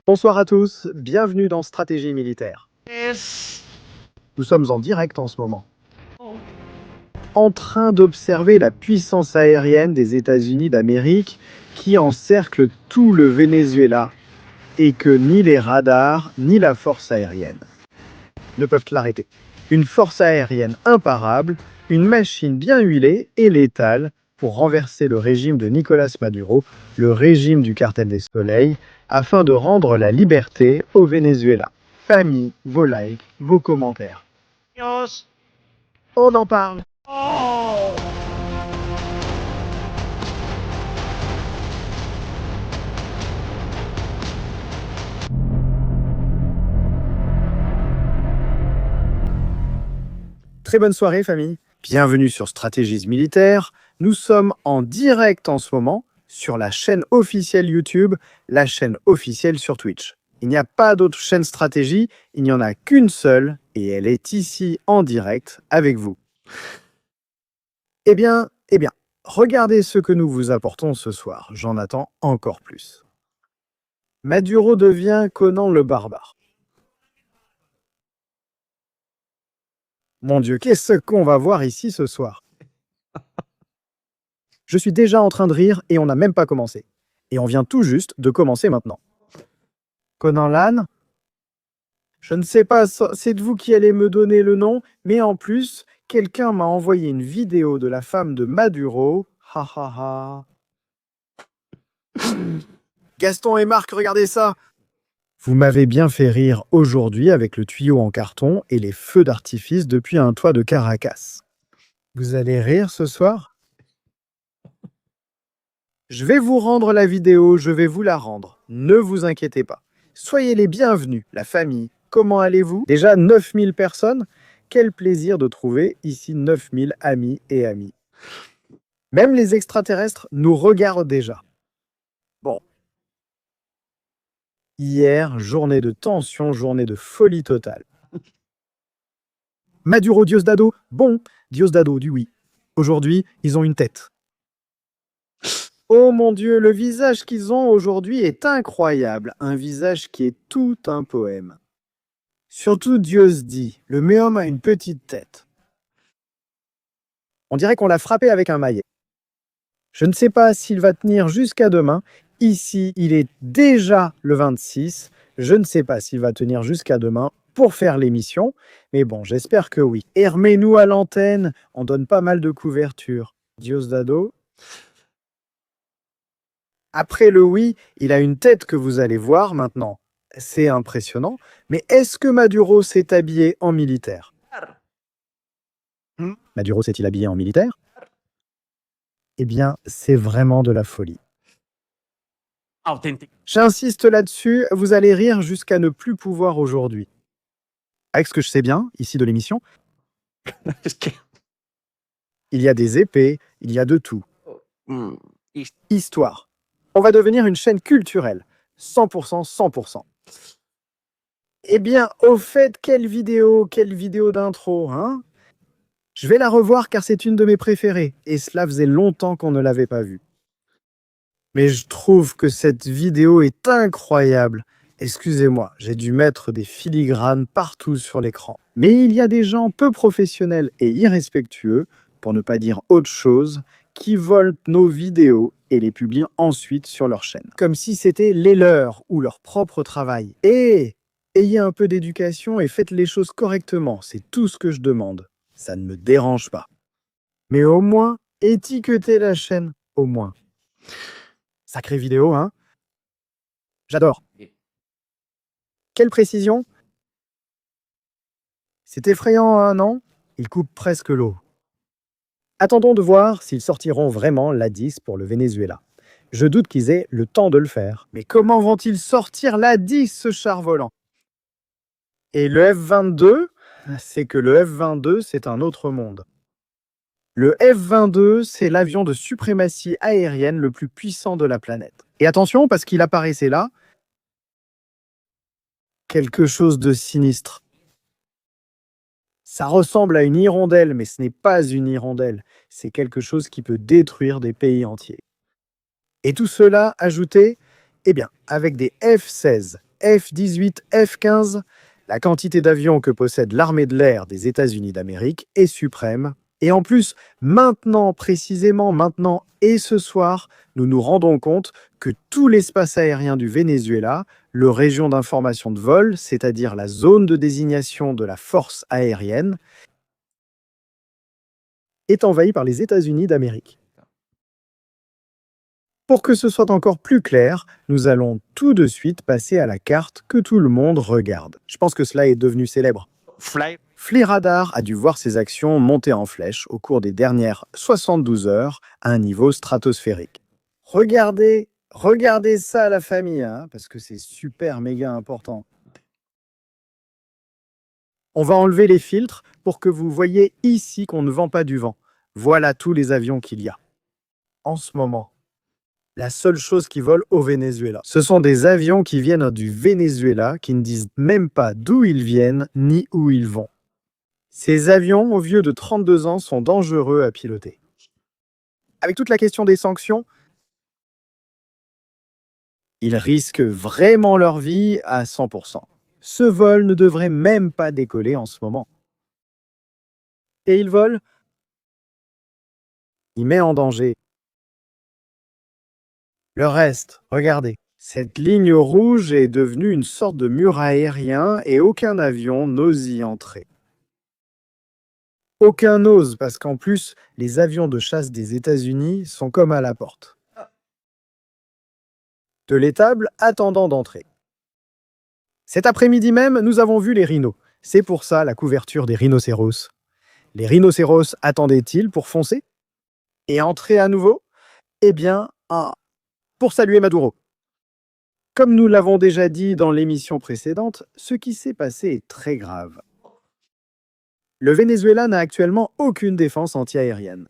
Bonsoir à tous, bienvenue dans Stratégie militaire. Nous sommes en direct en ce moment, en train d'observer la puissance aérienne des États-Unis d'Amérique qui encercle tout le Venezuela et que ni les radars ni la force aérienne ne peuvent l'arrêter. Une force aérienne imparable, une machine bien huilée et létale pour renverser le régime de Nicolás Maduro, le régime du cartel des soleils, afin de rendre la liberté au Venezuela. Famille, vos likes, vos commentaires. On en parle. Très bonne soirée, famille. Bienvenue sur Stratégies militaires. Nous sommes en direct en ce moment sur la chaîne officielle YouTube, la chaîne officielle sur Twitch. Il n'y a pas d'autre chaîne stratégie, il n'y en a qu'une seule et elle est ici en direct avec vous. Eh bien, regardez ce que nous vous apportons ce soir. J'en attends encore plus. Maduro devient Conan le barbare. Mon Dieu, qu'est-ce qu'on va voir ici ce soir? Je suis déjà en train de rire et on n'a même pas commencé. Et on vient tout juste de commencer maintenant. Conan l'âne? Je ne sais pas, c'est de vous qui allez me donner le nom, mais en plus, quelqu'un m'a envoyé une vidéo de la femme de Maduro. Ha ha ha. Gaston et Marc, regardez ça! Vous m'avez bien fait rire aujourd'hui avec le tuyau en carton et les feux d'artifice depuis un toit de Caracas. Vous allez rire ce soir? Je vais vous rendre la vidéo, je vais vous la rendre. Ne vous inquiétez pas. Soyez les bienvenus, la famille. Comment allez-vous? Déjà 9000 personnes? Quel plaisir de trouver ici 9000 amis et amis. Même les extraterrestres nous regardent déjà. Bon. Hier, journée de tension, journée de folie totale. Maduro Diosdado? Bon, Diosdado du oui. Aujourd'hui, ils ont une tête. Oh mon Dieu, le visage qu'ils ont aujourd'hui est incroyable. Un visage qui est tout un poème. Surtout Diosdi, le méhomme a une petite tête. On dirait qu'on l'a frappé avec un maillet. Je ne sais pas s'il va tenir jusqu'à demain. Ici, il est déjà le 26. Je ne sais pas s'il va tenir jusqu'à demain pour faire l'émission. Mais bon, j'espère que oui. Hermez-nous à l'antenne. On donne pas mal de couverture. Diosdado. Après le oui, il a une tête que vous allez voir maintenant. C'est impressionnant. Mais est-ce que Maduro s'est habillé en militaire? Maduro s'est-il habillé en militaire? Eh bien, c'est vraiment de la folie. J'insiste là-dessus, vous allez rire jusqu'à ne plus pouvoir aujourd'hui. Avec ce que je sais bien, ici de l'émission, il y a des épées, il y a de tout. Histoire. On va devenir une chaîne culturelle. 100%, 100%. Eh bien, au fait, quelle vidéo d'intro, hein? Je vais la revoir car c'est une de mes préférées, et cela faisait longtemps qu'on ne l'avait pas vue. Mais je trouve que cette vidéo est incroyable. Excusez-moi, j'ai dû mettre des filigranes partout sur l'écran. Mais il y a des gens peu professionnels et irrespectueux, pour ne pas dire autre chose, qui volent nos vidéos et les publient ensuite sur leur chaîne. Comme si c'était les leurs ou leur propre travail. Et ayez un peu d'éducation et faites les choses correctement, c'est tout ce que je demande. Ça ne me dérange pas. Mais au moins, étiquetez la chaîne, au moins. Sacrée vidéo, hein? J'adore. Quelle précision? C'est effrayant, hein, non? Ils coupent presque l'eau. Attendons de voir s'ils sortiront vraiment l'A-10 pour le Venezuela. Je doute qu'ils aient le temps de le faire. Mais comment vont-ils sortir l'A-10, ce char volant? Et le F-22? C'est que le F-22, c'est un autre monde. Le F-22, c'est l'avion de suprématie aérienne le plus puissant de la planète. Et attention, parce qu'il apparaissait là, quelque chose de sinistre. Ça ressemble à une hirondelle, mais ce n'est pas une hirondelle. C'est quelque chose qui peut détruire des pays entiers. Et tout cela ajouté, eh bien, avec des F-16, F-18, F-15, la quantité d'avions que possède l'armée de l'air des États-Unis d'Amérique est suprême. Et en plus, maintenant, précisément maintenant et ce soir, nous nous rendons compte que tout l'espace aérien du Venezuela, le région d'information de vol, c'est-à-dire la zone de désignation de la force aérienne, est envahi par les États-Unis d'Amérique. Pour que ce soit encore plus clair, nous allons tout de suite passer à la carte que tout le monde regarde. Je pense que cela est devenu célèbre. FlyRadar a dû voir ses actions monter en flèche au cours des dernières 72 heures à un niveau stratosphérique. Regardez ça la famille, hein, parce que c'est super méga important. On va enlever les filtres pour que vous voyez ici qu'on ne vend pas du vent. Voilà tous les avions qu'il y a. En ce moment, la seule chose qui vole au Venezuela, ce sont des avions qui viennent du Venezuela, qui ne disent même pas d'où ils viennent ni où ils vont. Ces avions, au vieux de 32 ans, sont dangereux à piloter. Avec toute la question des sanctions, ils risquent vraiment leur vie à 100%. Ce vol ne devrait même pas décoller en ce moment. Et il vole, il met en danger. Le reste, regardez. Cette ligne rouge est devenue une sorte de mur aérien et aucun avion n'ose y entrer. Aucun n'ose parce qu'en plus, les avions de chasse des États-Unis sont comme à la porte de l'étable attendant d'entrer. Cet après-midi même, nous avons vu les rhinos. C'est pour ça la couverture des rhinocéros. Les rhinocéros attendaient-ils pour foncer et entrer à nouveau? Eh bien, pour saluer Maduro. Comme nous l'avons déjà dit dans l'émission précédente, ce qui s'est passé est très grave. Le Venezuela n'a actuellement aucune défense antiaérienne.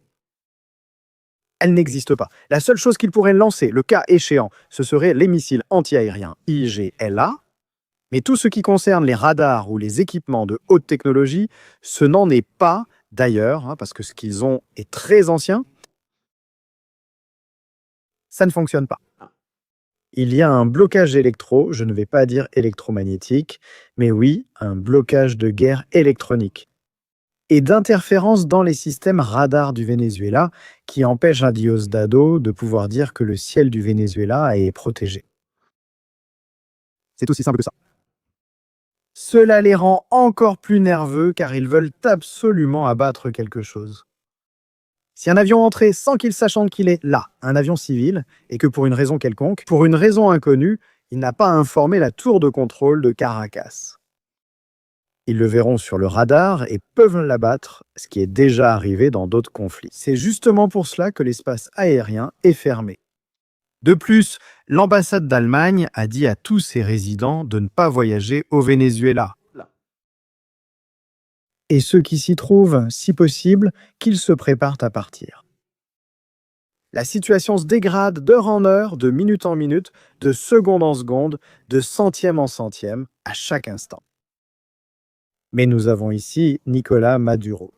Elle n'existe pas. La seule chose qu'il pourrait lancer, le cas échéant, ce serait les missiles antiaériens IGLA. Mais tout ce qui concerne les radars ou les équipements de haute technologie, ce n'en est pas d'ailleurs, parce que ce qu'ils ont est très ancien. Ça ne fonctionne pas. Il y a un blocage électro, je ne vais pas dire électromagnétique, mais oui, un blocage de guerre électronique et d'interférence dans les systèmes radars du Venezuela qui empêche à Diosdado de pouvoir dire que le ciel du Venezuela est protégé. C'est aussi simple que ça. Cela les rend encore plus nerveux car ils veulent absolument abattre quelque chose. Si un avion entrait sans qu'ils sachent qu'il est là, un avion civil, et que pour une raison quelconque, pour une raison inconnue, il n'a pas informé la tour de contrôle de Caracas. Ils le verront sur le radar et peuvent l'abattre, ce qui est déjà arrivé dans d'autres conflits. C'est justement pour cela que l'espace aérien est fermé. De plus, l'ambassade d'Allemagne a dit à tous ses résidents de ne pas voyager au Venezuela. Et ceux qui s'y trouvent, si possible, qu'ils se préparent à partir. La situation se dégrade d'heure en heure, de minute en minute, de seconde en seconde, de centième en centième, à chaque instant. Mais nous avons ici Nicolás Maduro.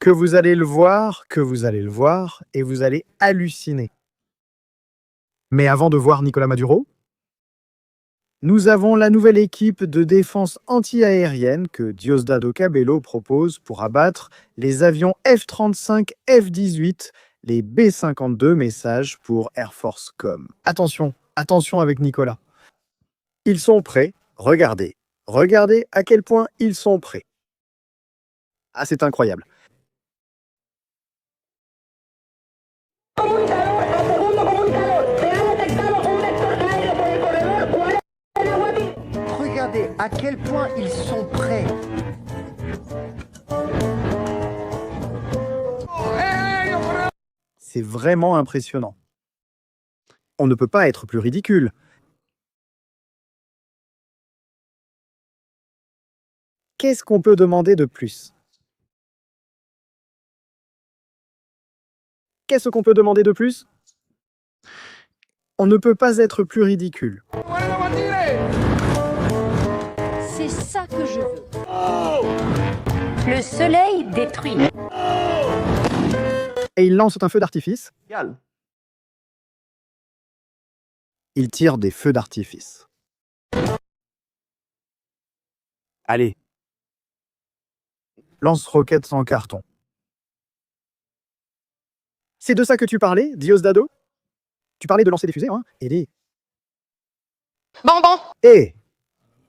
Que vous allez le voir, et vous allez halluciner. Mais avant de voir Nicolás Maduro, nous avons la nouvelle équipe de défense anti-aérienne que Diosdado Cabello propose pour abattre les avions F-35, F-18, les B-52 messages pour Air Force Com. Attention avec Nicolas. Ils sont prêts, regardez à quel point ils sont prêts. Ah, c'est incroyable. Regardez à quel point ils sont prêts. C'est vraiment impressionnant. On ne peut pas être plus ridicule. Qu'est-ce qu'on peut demander de plus? Qu'est-ce qu'on peut demander de plus? On ne peut pas être plus ridicule. C'est ça que je veux. Le soleil détruit. Et il lance un feu d'artifice. Ils tirent des feux d'artifice. Allez. Lance-roquettes sans carton. C'est de ça que tu parlais, Diosdado? Tu parlais de lancer des fusées, hein? Bon, Et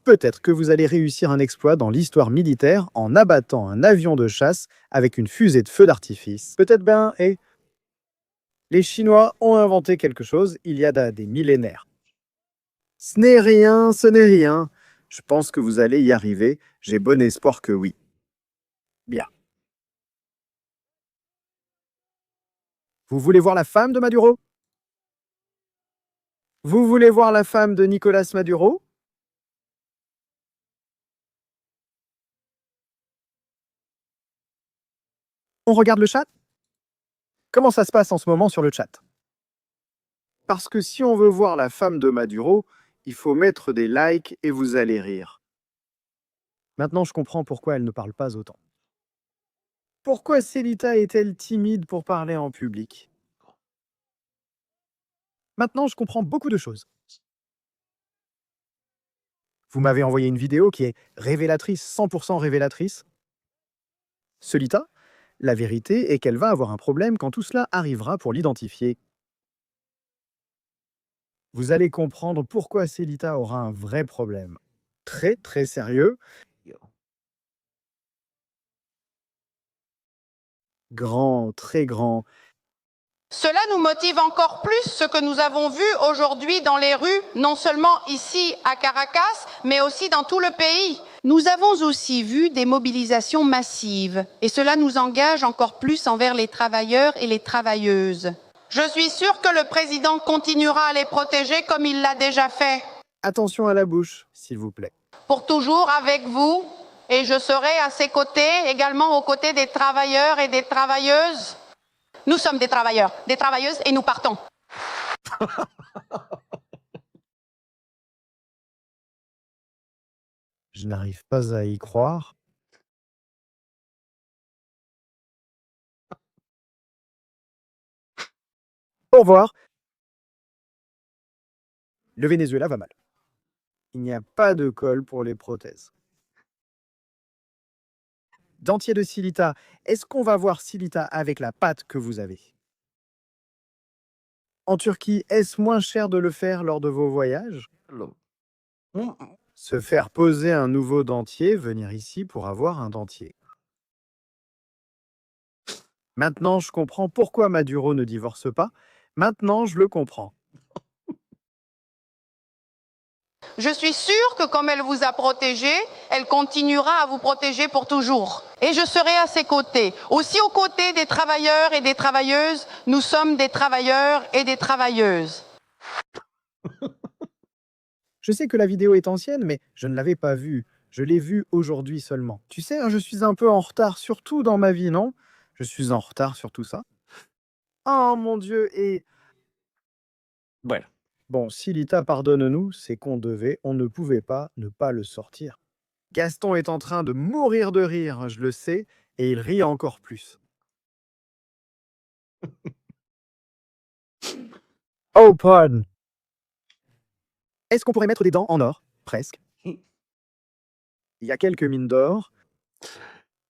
peut-être que vous allez réussir un exploit dans l'histoire militaire en abattant un avion de chasse avec une fusée de feu d'artifice. Peut-être bien, les Chinois ont inventé quelque chose il y a des millénaires. Ce n'est rien, ce n'est rien. Je pense que vous allez y arriver. J'ai bon espoir que oui. Bien. Vous voulez voir la femme de Maduro? Vous voulez voir la femme de Nicolas Maduro? On regarde le chat? Comment ça se passe en ce moment sur le chat? Parce que si on veut voir la femme de Maduro, il faut mettre des likes et vous allez rire. Maintenant, je comprends pourquoi elle ne parle pas autant. Pourquoi Célita est-elle timide pour parler en public? Maintenant, je comprends beaucoup de choses. Vous m'avez envoyé une vidéo qui est révélatrice, 100% révélatrice. Célita, la vérité est qu'elle va avoir un problème quand tout cela arrivera pour l'identifier. Vous allez comprendre pourquoi Célita aura un vrai problème. Très, très sérieux. Grand, très grand. Cela nous motive encore plus ce que nous avons vu aujourd'hui dans les rues, non seulement ici à Caracas, mais aussi dans tout le pays. Nous avons aussi vu des mobilisations massives et cela nous engage encore plus envers les travailleurs et les travailleuses. Je suis sûre que le président continuera à les protéger comme il l'a déjà fait. Attention à la bouche, s'il vous plaît. Pour toujours avec vous, et je serai à ses côtés, également aux côtés des travailleurs et des travailleuses. Nous sommes des travailleurs, des travailleuses et nous partons. Je n'arrive pas à y croire. Au revoir. Le Venezuela va mal. Il n'y a pas de colle pour les prothèses. Dentier de Célita, est-ce qu'on va voir Célita avec la patte que vous avez? En Turquie, est-ce moins cher de le faire lors de vos voyages? Se faire poser un nouveau dentier, venir ici pour avoir un dentier. Maintenant, je comprends pourquoi Maduro ne divorce pas. Maintenant, je le comprends. Je suis sûre que comme elle vous a protégé, elle continuera à vous protéger pour toujours. Et je serai à ses côtés. Aussi aux côtés des travailleurs et des travailleuses, nous sommes des travailleurs et des travailleuses. Je sais que la vidéo est ancienne, mais je ne l'avais pas vue. Je l'ai vue aujourd'hui seulement. Tu sais, je suis un peu en retard, surtout dans ma vie, non? Je suis en retard sur tout ça. Oh mon Dieu, et... Voilà. Bon, Célita, pardonne-nous, c'est qu'on devait, on ne pouvait pas ne pas le sortir. Gaston est en train de mourir de rire, je le sais, et il rit encore plus. Oh, pardon. Est-ce qu'on pourrait mettre des dents en or? Presque. Il y a quelques mines d'or.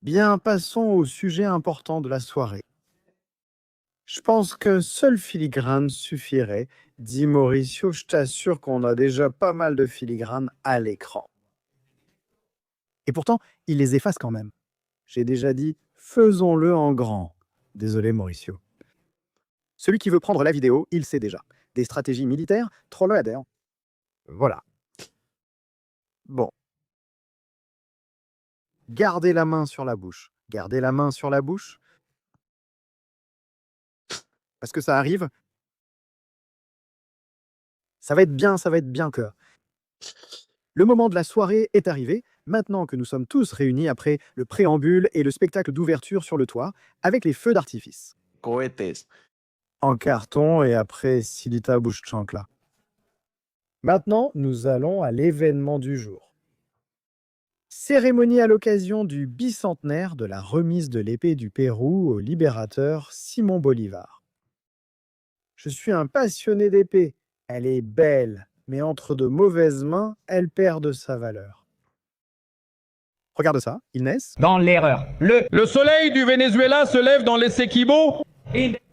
Bien, passons au sujet important de la soirée. Je pense qu'un seul filigrane suffirait, dit Mauricio. Je t'assure qu'on a déjà pas mal de filigranes à l'écran. Et pourtant, il les efface quand même. J'ai déjà dit, faisons-le en grand. Désolé, Mauricio. Celui qui veut prendre la vidéo, il sait déjà. Des stratégies militaires, trollades. Voilà. Bon. Gardez la main sur la bouche. Gardez la main sur la bouche. Parce que ça arrive. Ça va être bien que... Le moment de la soirée est arrivé, maintenant que nous sommes tous réunis après le préambule et le spectacle d'ouverture sur le toit, avec les feux d'artifice. Cohetes. En carton et après Célita Bouchancla. Maintenant, nous allons à l'événement du jour. Cérémonie à l'occasion du bicentenaire de la remise de l'épée du Pérou au libérateur Simon Bolivar. Je suis un passionné d'épée, Elle est belle, mais entre de mauvaises mains, elle perd de sa valeur. Regarde ça, ils naissent. Dans l'erreur. Le soleil du Venezuela se lève dans l'Essequibo.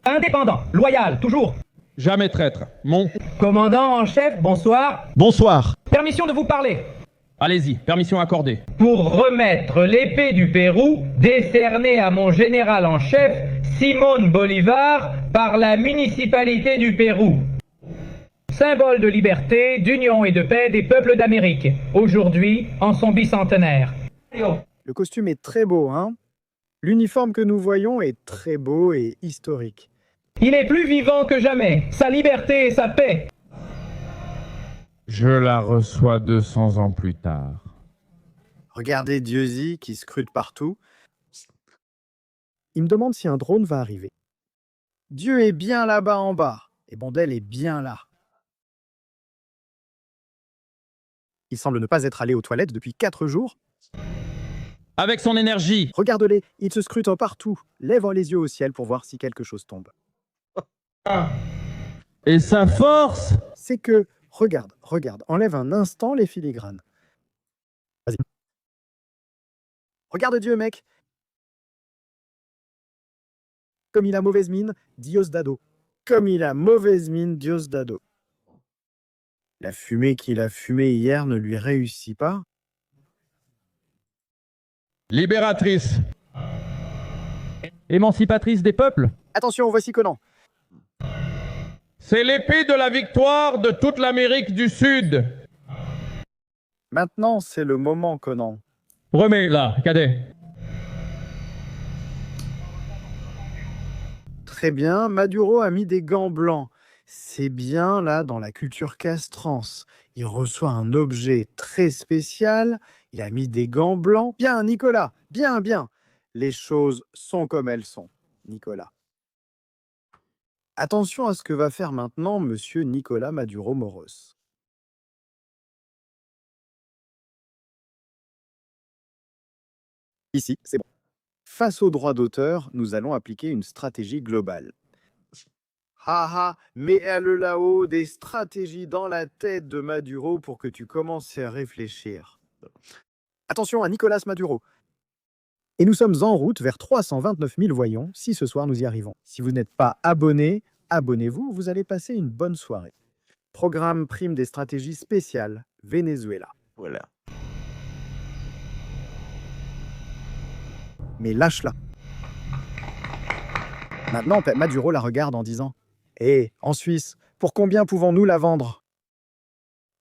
Indépendant, loyal, toujours. Jamais traître. Mon. Commandant en chef, bonsoir. Bonsoir. Permission de vous parler. Allez-y, permission accordée. Pour remettre l'épée du Pérou, décernée à mon général en chef, Simón Bolívar, par la municipalité du Pérou. Symbole de liberté, d'union et de paix des peuples d'Amérique, aujourd'hui en son bicentenaire. Le costume est très beau, hein? L'uniforme que nous voyons est très beau et historique. Il est plus vivant que jamais, sa liberté et sa paix. Je la reçois 200 ans plus tard. Regardez Dieuzy qui scrute partout. Il me demande si un drone va arriver. Dieu est bien là-bas en bas, et Bondel est bien là. Il semble ne pas être allé aux toilettes depuis 4 jours. Avec son énergie. Regarde-les, ils se scrutent partout. Lève les yeux au ciel pour voir si quelque chose tombe. Et sa force. C'est que, regarde, enlève un instant les filigranes. Vas-y. Regarde Dieu, mec. Comme il a mauvaise mine, Diosdado. Comme il a mauvaise mine, Diosdado. La fumée qu'il a fumée hier ne lui réussit pas. Libératrice. Émancipatrice des peuples. Attention, voici Conan. C'est l'épée de la victoire de toute l'Amérique du Sud. Maintenant, c'est le moment, Conan. Remets là, cadet. Très bien, Maduro a mis des gants blancs. C'est bien, là, dans la culture castrance. Il reçoit un objet très spécial. Il a mis des gants blancs. Bien, Nicolas, bien. Les choses sont comme elles sont, Nicolas. Attention à ce que va faire maintenant monsieur Nicolas Maduro Moros. Ici, c'est bon. Face aux droits d'auteur, nous allons appliquer une stratégie globale. Mais elle là-haut, des stratégies dans la tête de Maduro pour que tu commences à réfléchir. Attention à Nicolas Maduro. Et nous sommes en route vers 329 000 voyons, si ce soir nous y arrivons. Si vous n'êtes pas abonné, abonnez-vous, vous allez passer une bonne soirée. Programme prime des stratégies spéciales, Venezuela. Voilà. Mais lâche-la. Maintenant, Maduro la regarde en disant « Hé, en Suisse, pour combien pouvons-nous la vendre?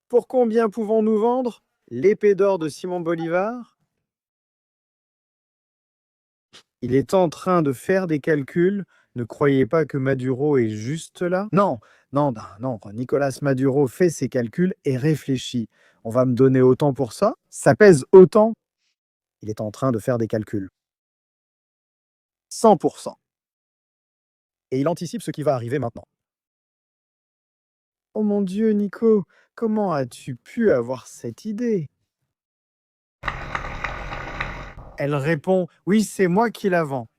Pour combien pouvons-nous vendre l'épée d'or de Simón Bolívar ?» Il est en train de faire des calculs. Ne croyez pas que Maduro est juste là. Non, Nicolas Maduro fait ses calculs et réfléchit. On va me donner autant pour ça? Ça pèse autant? Il est en train de faire des calculs. 100%. Et il anticipe ce qui va arriver maintenant. Oh mon Dieu, Nico, comment as-tu pu avoir cette idée? Elle répond, oui, c'est moi qui la vends.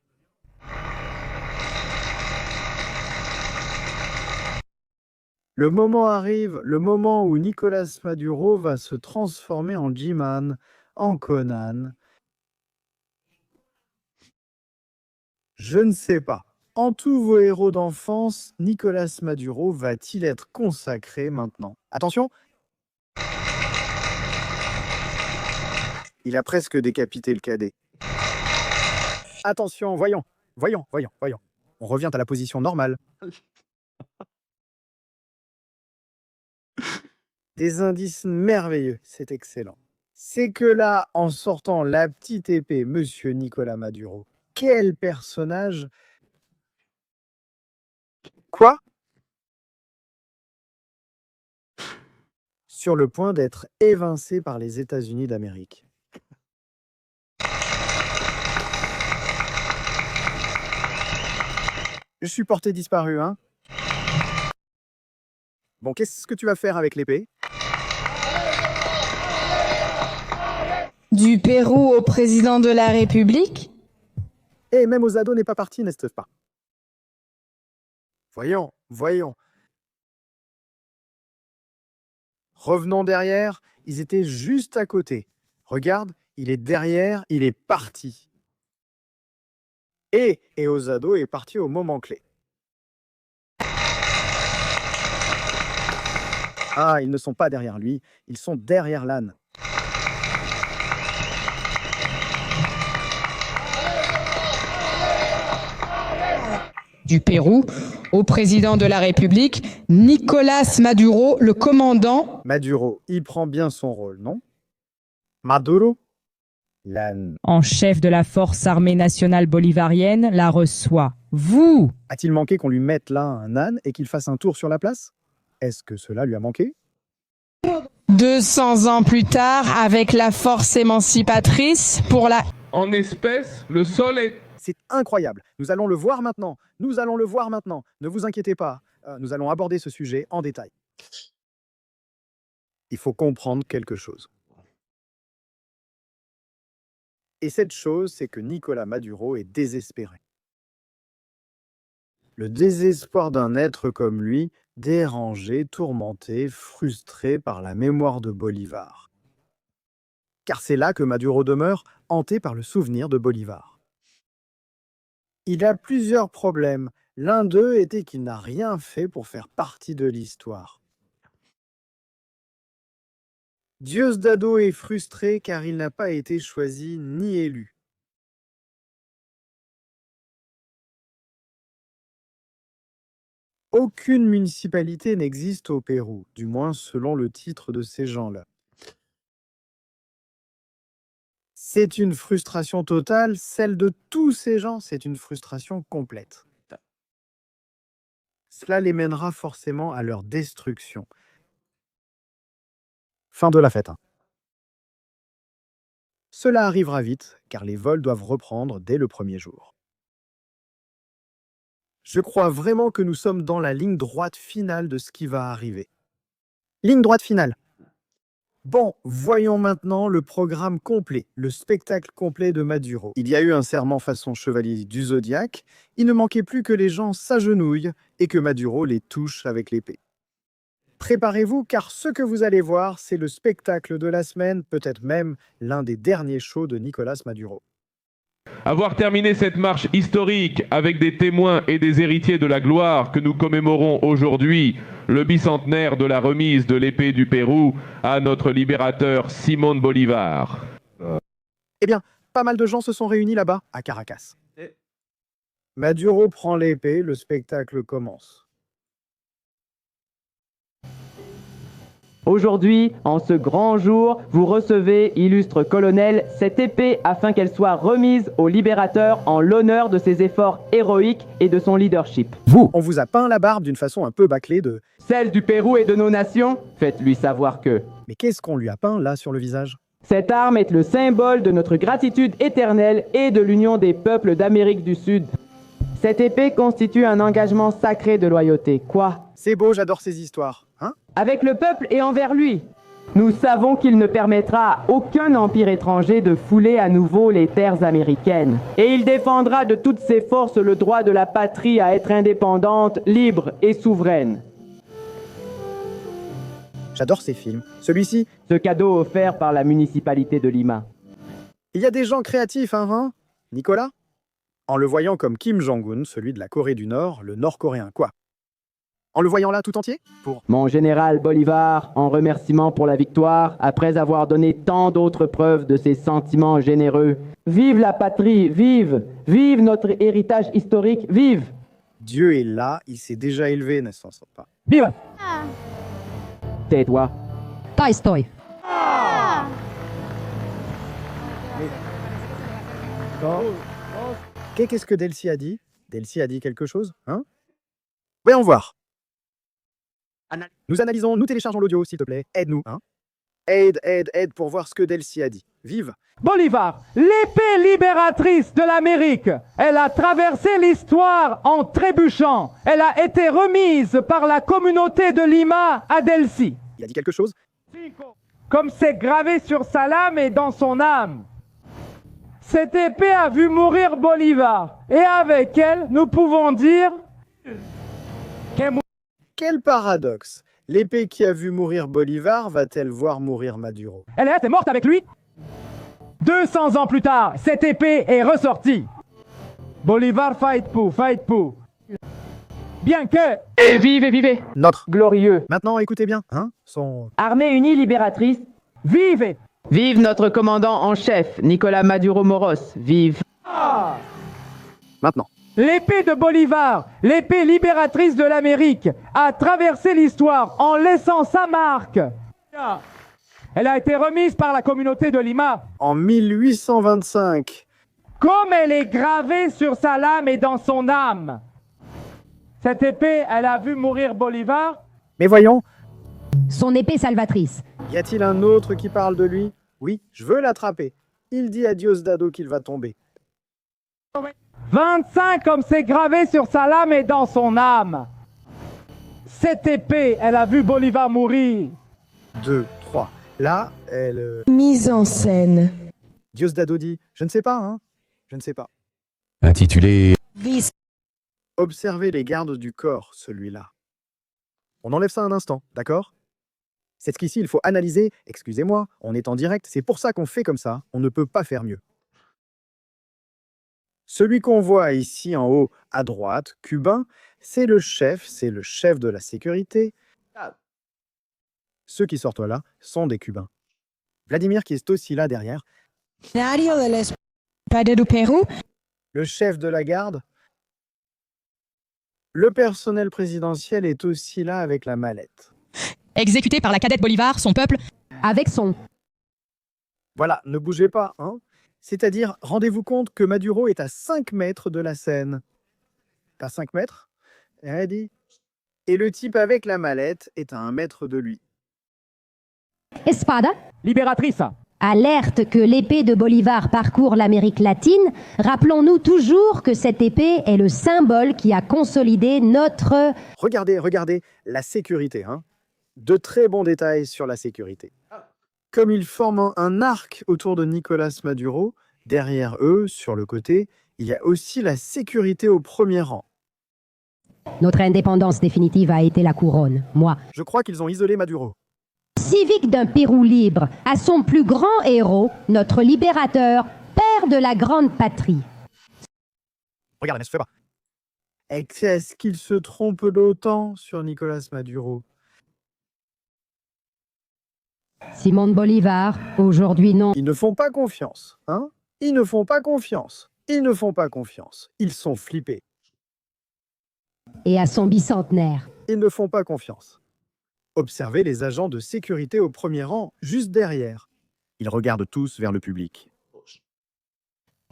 Le moment arrive, le moment où Nicolas Maduro va se transformer en G-Man, en Conan. Je ne sais pas. En tous vos héros d'enfance, Nicolas Maduro va-t-il être consacré maintenant? Attention! Il a presque décapité le cadet. Attention, voyons. On revient à la position normale. Des indices merveilleux, c'est excellent. C'est que là, en sortant la petite épée, monsieur Nicolas Maduro, quel personnage! Quoi? Sur le point d'être évincé par les États-Unis d'Amérique. Je suis porté disparu, hein? Bon, qu'est-ce que tu vas faire avec l'épée? Du Pérou au président de la République? Et même Osado n'est pas parti, n'est-ce pas? Voyons. Revenons derrière, ils étaient juste à côté. Regarde, il est derrière, il est parti. Et Eosado est parti au moment clé. Ah, ils ne sont pas derrière lui, ils sont derrière l'âne. Du Pérou au président de la République, Nicolás Maduro, le commandant. Maduro, il prend bien son rôle, non? Maduro? L'âne. En chef de la force armée nationale bolivarienne, la reçoit. Vous! A-t-il manqué qu'on lui mette là un âne et qu'il fasse un tour sur la place? Est-ce que cela lui a manqué? 200 ans plus tard, avec la force émancipatrice pour la... En espèces, le sol est... C'est incroyable. Nous allons le voir maintenant. Nous allons le voir maintenant. Ne vous inquiétez pas. Nous allons aborder ce sujet en détail. Il faut comprendre quelque chose. Et cette chose, c'est que Nicolás Maduro est désespéré. Le désespoir d'un être comme lui, dérangé, tourmenté, frustré par la mémoire de Bolivar. Car c'est là que Maduro demeure, hanté par le souvenir de Bolivar. Il a plusieurs problèmes. L'un d'eux était qu'il n'a rien fait pour faire partie de l'histoire. Diosdado est frustré car il n'a pas été choisi ni élu. Aucune municipalité n'existe au Pérou, du moins selon le titre de ces gens-là. C'est une frustration totale, celle de tous ces gens, c'est une frustration complète. Cela les mènera forcément à leur destruction. Fin de la fête. Cela arrivera vite, car les vols doivent reprendre dès le premier jour. Je crois vraiment que nous sommes dans la ligne droite finale de ce qui va arriver. Ligne droite finale. Bon, voyons maintenant le programme complet, le spectacle complet de Maduro. Il y a eu un serment façon chevalier du Zodiaque, il ne manquait plus que les gens s'agenouillent et que Maduro les touche avec l'épée. Préparez-vous car ce que vous allez voir, c'est le spectacle de la semaine, peut-être même l'un des derniers shows de Nicolás Maduro. Avoir terminé cette marche historique avec des témoins et des héritiers de la gloire que nous commémorons aujourd'hui, le bicentenaire de la remise de l'épée du Pérou à notre libérateur Simón Bolívar. Eh bien, pas mal de gens se sont réunis là-bas, à Caracas. Maduro prend l'épée, le spectacle commence. Aujourd'hui, en ce grand jour, vous recevez, illustre colonel, cette épée afin qu'elle soit remise au libérateur en l'honneur de ses efforts héroïques et de son leadership. Vous, on vous a peint la barbe d'une façon un peu bâclée de... Celle du Pérou et de nos nations, faites-lui savoir que... Mais qu'est-ce qu'on lui a peint là sur le visage? Cette arme est le symbole de notre gratitude éternelle et de l'union des peuples d'Amérique du Sud. Cette épée constitue un engagement sacré de loyauté. Quoi? C'est beau, j'adore ces histoires. Hein? Avec le peuple et envers lui. Nous savons qu'il ne permettra à aucun empire étranger de fouler à nouveau les terres américaines. Et il défendra de toutes ses forces le droit de la patrie à être indépendante, libre et souveraine. J'adore ces films. Celui-ci, Ce cadeau offert par la municipalité de Lima. il y a des gens créatifs, hein, Nicolas? En le voyant comme Kim Jong-un, celui de la Corée du Nord, le Nord-Coréen, quoi. En le voyant là tout entier? Pour... Mon général Bolivar, en remerciement pour la victoire, après avoir donné tant d'autres preuves de ses sentiments généreux. Vive la patrie, vive! Vive notre héritage historique, vive! Dieu est là, il s'est déjà élevé, n'est-ce pas? Vive! Tais-toi. Toy Story. Qu'est-ce que Delcy a dit? Delcy a dit quelque chose, hein? Voyons voir. Nous analysons, nous téléchargeons l'audio, s'il te plaît. Aide-nous, hein? Aide pour voir ce que Delcy a dit. Vive! Bolivar, l'épée libératrice de l'Amérique, elle a traversé l'histoire en trébuchant. Elle a été remise par la communauté de Lima à Delcy. Il a dit quelque chose? Comme c'est gravé sur sa lame et dans son âme. Cette épée a vu mourir Bolivar. Et avec elle, nous pouvons dire... Quel paradoxe! L'épée qui a vu mourir Bolivar va-t-elle voir mourir Maduro? Elle est morte avec lui. 200 ans plus tard, cette épée est ressortie. Bolivar fight pour. Bien que... Et vivez. Notre. Glorieux. Maintenant, écoutez bien, hein, son... Armée unie libératrice, vive! Vive notre commandant en chef, Nicolas Maduro Moros, vive! Maintenant. L'épée de Bolivar, l'épée libératrice de l'Amérique, a traversé l'histoire en laissant sa marque. Elle a été remise par la communauté de Lima. En 1825. Comme elle est gravée sur sa lame et dans son âme. Cette épée, elle a vu mourir Bolivar. Mais voyons, Son épée salvatrice. y a-t-il un autre qui parle de lui? Oui, je veux l'attraper. Il dit à Diosdado qu'il va tomber. 25 comme c'est gravé sur sa lame et dans son âme. Cette épée, elle a vu Bolivar mourir. 2, 3. Là, elle... Mise en scène. Diosdado dit, je ne sais pas, hein. Je ne sais pas. Intitulé Observez les gardes du corps, celui-là. On enlève ça un instant, d'accord? C'est ce qu'ici, il faut analyser. Excusez-moi, on est en direct, c'est pour ça qu'on fait comme ça. On ne peut pas faire mieux. Celui qu'on voit ici en haut à droite, cubain, c'est le chef de la sécurité. Ceux qui sortent là sont des Cubains. Vladimir qui est aussi là derrière, Padre du Pérou. le chef de la garde. Le personnel présidentiel est aussi là avec la mallette. Exécuté par la cadette Bolivar, son peuple. Avec son... Voilà, ne bougez pas, hein. C'est-à-dire, rendez-vous compte que Maduro est à 5 mètres de la scène. À 5 mètres, ready. Et le type avec la mallette est à 1 mètre de lui. Espada. Libératrice. Alerte que l'épée de Bolivar parcourt l'Amérique latine. Rappelons-nous toujours que cette épée est le symbole qui a consolidé notre... Regardez, la sécurité, hein. De très bons détails sur la sécurité. Comme ils forment un arc autour de Nicolas Maduro, derrière eux, sur le côté, il y a aussi la sécurité au premier rang. Notre indépendance définitive a été la couronne. Moi, Je crois qu'ils ont isolé Maduro. civique d'un Pérou libre, à son plus grand héros, notre libérateur, père de la grande patrie. Regarde, ne se fait pas. Est-ce qu'il se trompe d'autant sur Nicolas Maduro? Simone Bolivar, aujourd'hui non. Ils ne font pas confiance, hein? Ils ne font pas confiance. Ils sont flippés. Et à son bicentenaire. Ils ne font pas confiance. Observez les agents de sécurité au premier rang, juste derrière. Ils regardent tous vers le public.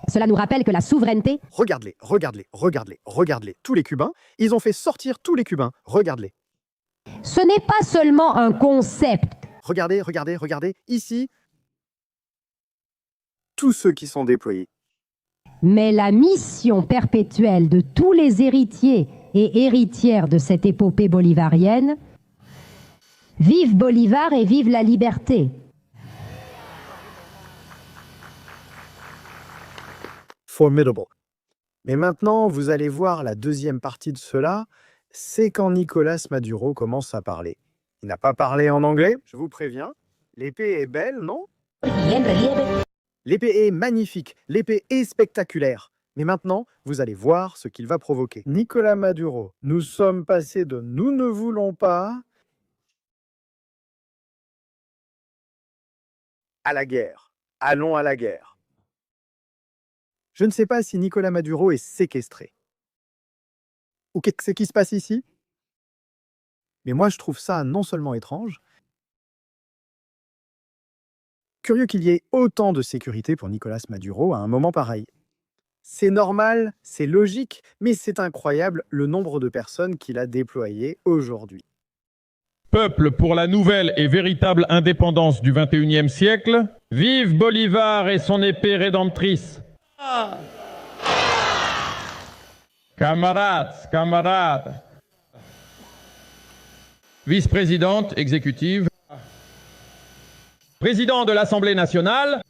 Cela nous rappelle que la souveraineté... Regardez. Tous les Cubains, ils ont fait sortir tous les Cubains. Regarde-les. Ce n'est pas seulement un concept. Regardez. Ici, tous ceux qui sont déployés. Mais la mission perpétuelle de tous les héritiers et héritières de cette épopée bolivarienne, vive Bolivar et vive la liberté. Formidable. Mais maintenant, vous allez voir la deuxième partie de cela, c'est quand Nicolas Maduro commence à parler. Il n'a pas parlé en anglais, je vous préviens. L'épée est belle, non? L'épée est magnifique, l'épée est spectaculaire. Mais maintenant, vous allez voir ce qu'il va provoquer. Nicolas Maduro, nous sommes passés de « nous ne voulons pas » à la guerre. Allons à la guerre. Je ne sais pas si Nicolas Maduro est séquestré. Ou qu'est-ce qui se passe ici? Mais moi, je trouve ça non seulement étrange, curieux qu'il y ait autant de sécurité pour Nicolas Maduro à un moment pareil. C'est normal, c'est logique, mais c'est incroyable le nombre de personnes qu'il a déployées aujourd'hui. Peuple pour la nouvelle et véritable indépendance du XXIe siècle, vive Bolivar et son épée rédemptrice. Camarades. Vice-présidente exécutive. Président de l'Assemblée nationale.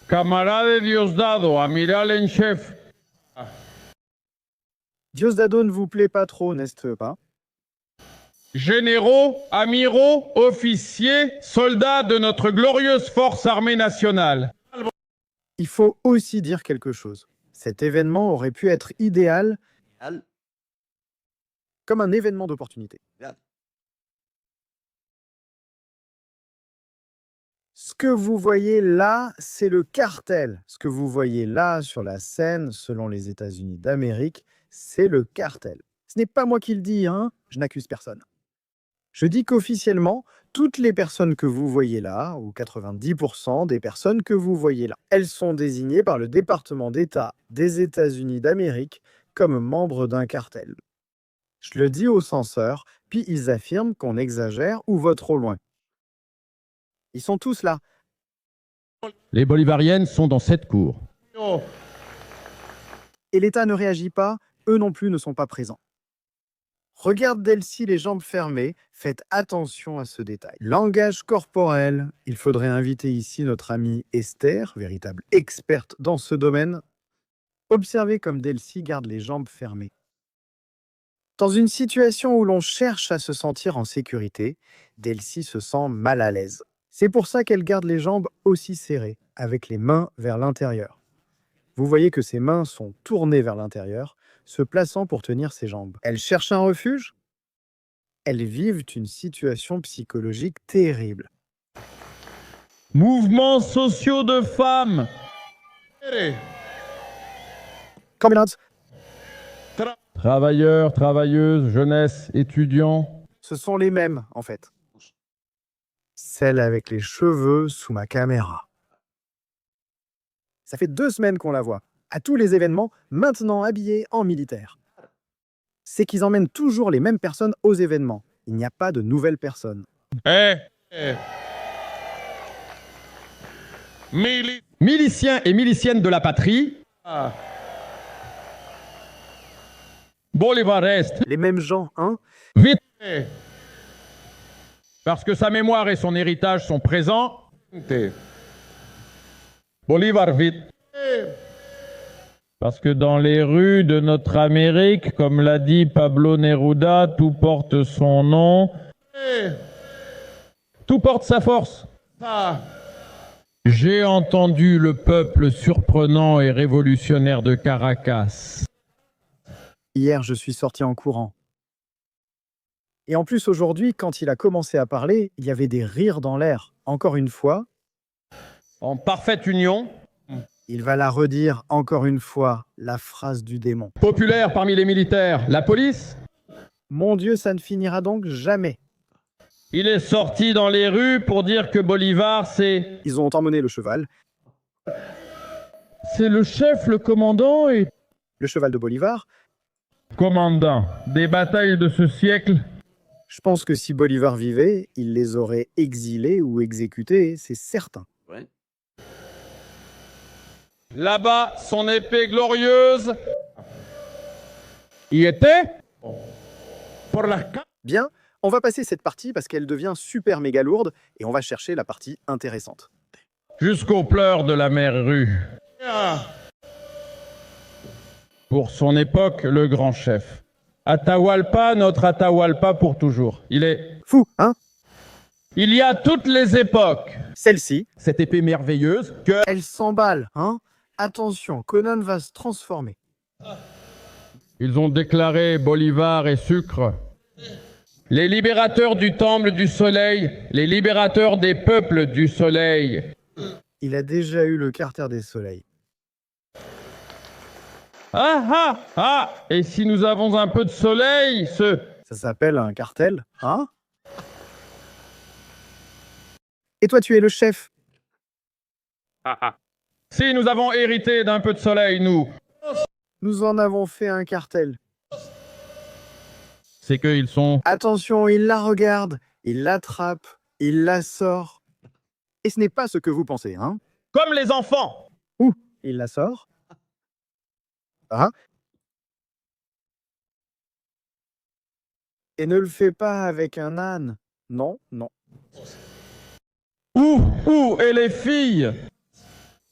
Camarade Diosdado, amiral en chef. Diosdado ne vous plaît pas trop, n'est-ce pas? généraux, amiraux, officiers, soldats de notre glorieuse force armée nationale. Il faut aussi dire quelque chose. Cet événement aurait pu être idéal comme un événement d'opportunité. Ce que vous voyez là, c'est le cartel. Ce que vous voyez là sur la scène, selon les États-Unis d'Amérique, c'est le cartel. Ce n'est pas moi qui le dis, hein, je n'accuse personne. Je dis qu'officiellement, toutes les personnes que vous voyez là, ou 90% des personnes que vous voyez là, elles sont désignées par le département d'État des États-Unis d'Amérique comme membres d'un cartel. Je le dis aux censeurs, puis ils affirment qu'on exagère ou va trop loin. Ils sont tous là. Les bolivariennes sont dans cette cour. Et l'État ne réagit pas, eux non plus ne sont pas présents. Regarde Delcy les jambes fermées, faites attention à ce détail. Langage corporel, il faudrait inviter ici notre amie Esther, véritable experte dans ce domaine. Observez comme Delcy garde les jambes fermées. Dans une situation où l'on cherche à se sentir en sécurité, Delcy se sent mal à l'aise. C'est pour ça qu'elle garde les jambes aussi serrées, avec les mains vers l'intérieur. Vous voyez que ses mains sont tournées vers l'intérieur, se plaçant pour tenir ses jambes. Elles cherchent un refuge? Elles vivent une situation psychologique terrible. Mouvements sociaux de femmes. Communards, Travailleurs, travailleuses, jeunesse, étudiants. ce sont les mêmes, en fait. Celle avec les cheveux sous ma caméra. Ça fait 2 semaines qu'on la voit, à tous les événements, maintenant habillée en militaire. C'est qu'ils emmènent toujours les mêmes personnes aux événements. Il n'y a pas de nouvelles personnes. Miliciens et miliciennes de la patrie. Bolivar reste. Les mêmes gens, hein? Vite. Parce que sa mémoire et son héritage sont présents. Bolivar, vite. Parce que dans les rues de notre Amérique, comme l'a dit Pablo Neruda, tout porte son nom. Tout porte sa force. J'ai entendu le peuple surprenant et révolutionnaire de Caracas. Hier, je suis sorti en courant. Et en plus, aujourd'hui, quand il a commencé à parler, il y avait des rires dans l'air. Encore une fois, En parfaite union. il va la redire encore une fois, la phrase du démon. Populaire parmi les militaires. La police. Mon Dieu, ça ne finira donc jamais. Il est sorti dans les rues pour dire que Bolivar, c'est... Ils ont emmené le cheval. C'est le chef, le commandant et... Le cheval de Bolivar. Commandant des batailles de ce siècle. Je pense que si Bolivar vivait, il les aurait exilés ou exécutés, c'est certain. Là-bas, son épée glorieuse. Y était. Pour la... Bien, on va passer cette partie parce qu'elle devient super méga lourde et on va chercher la partie intéressante. Jusqu'aux pleurs de la mère rue. Pour son époque, le grand chef. Atahualpa, notre Atahualpa pour toujours. Il est... Fou, hein? Il y a toutes les époques. Celle-ci, Cette épée merveilleuse que... elle s'emballe, hein? Attention, Conan va se transformer. Ils ont déclaré Bolivar et Sucre. Les libérateurs du temple du soleil, les libérateurs des peuples du soleil. Il a déjà eu le carter des soleils. Et si nous avons un peu de soleil, Ça s'appelle un cartel, hein? Et toi, tu es le chef. Si nous avons hérité d'un peu de soleil, nous, Nous en avons fait un cartel. c'est qu'ils sont... Attention, il la regarde, il l'attrape, il la sort. Et ce n'est pas ce que vous pensez, hein? Comme les enfants. Il la sort. Ah. Et ne le fais pas avec un âne. Non, non. Et les filles.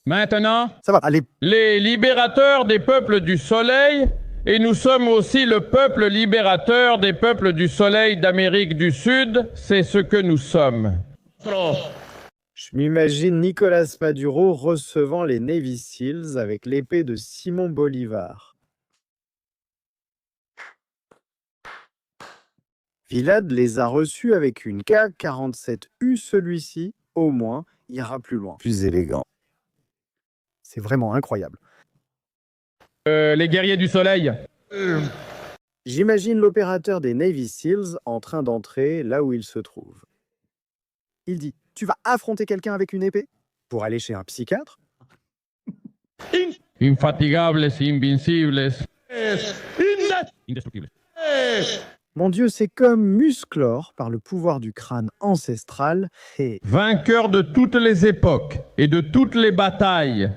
Maintenant, Ça va, allez. les libérateurs des peuples du soleil Et nous sommes aussi le peuple libérateur des peuples du soleil d'Amérique du Sud. C'est ce que nous sommes. Je m'imagine Nicolas Maduro recevant les Navy Seals avec l'épée de Simon Bolivar. Villad les a reçus avec une K-47U, celui-ci, au moins, ira plus loin, plus élégant. C'est vraiment incroyable. Les guerriers du soleil. J'imagine l'opérateur des Navy Seals en train d'entrer là où il se trouve. Il dit « Tu vas affronter quelqu'un avec une épée pour aller chez un psychiatre ?» Infatigables, invincibles. Indestructibles. Mon Dieu, c'est comme Musclor, par le pouvoir du crâne ancestral, et... Vainqueur de toutes les époques et de toutes les batailles.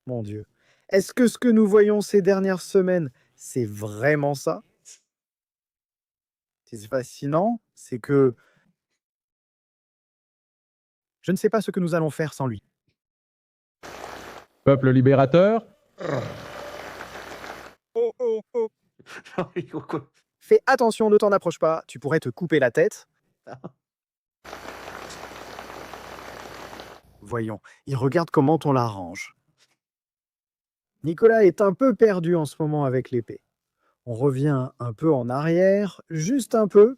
Mon Dieu. Est-ce que ce que nous voyons ces dernières semaines, c'est vraiment ça? C'est fascinant, c'est que... Je ne sais pas ce que nous allons faire sans lui. Peuple libérateur. Oh, oh, oh. Fais attention, ne t'en approche pas, tu pourrais te couper la tête. Voyons, il regarde comment on l'arrange. Nicolas est un peu perdu en ce moment avec l'épée. On revient un peu en arrière, juste un peu.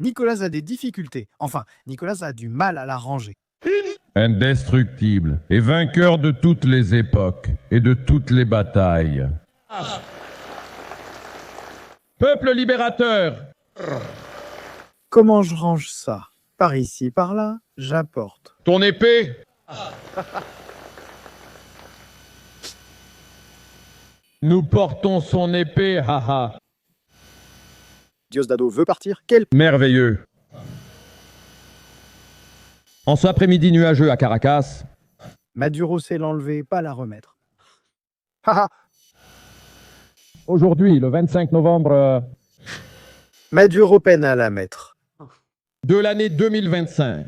Nicolas a des difficultés. Enfin, Nicolas a du mal à la ranger. Indestructible et vainqueur de toutes les époques et de toutes les batailles. Peuple libérateur. Comment je range ça? Par ici, par là, j'apporte. Ton épée. Nous portons son épée, haha. Diosdado veut partir? Quel Merveilleux. En ce après-midi nuageux à Caracas, Maduro sait l'enlever, pas la remettre. Haha. aujourd'hui, le 25 novembre Maduro peine à la mettre. de l'année 2025.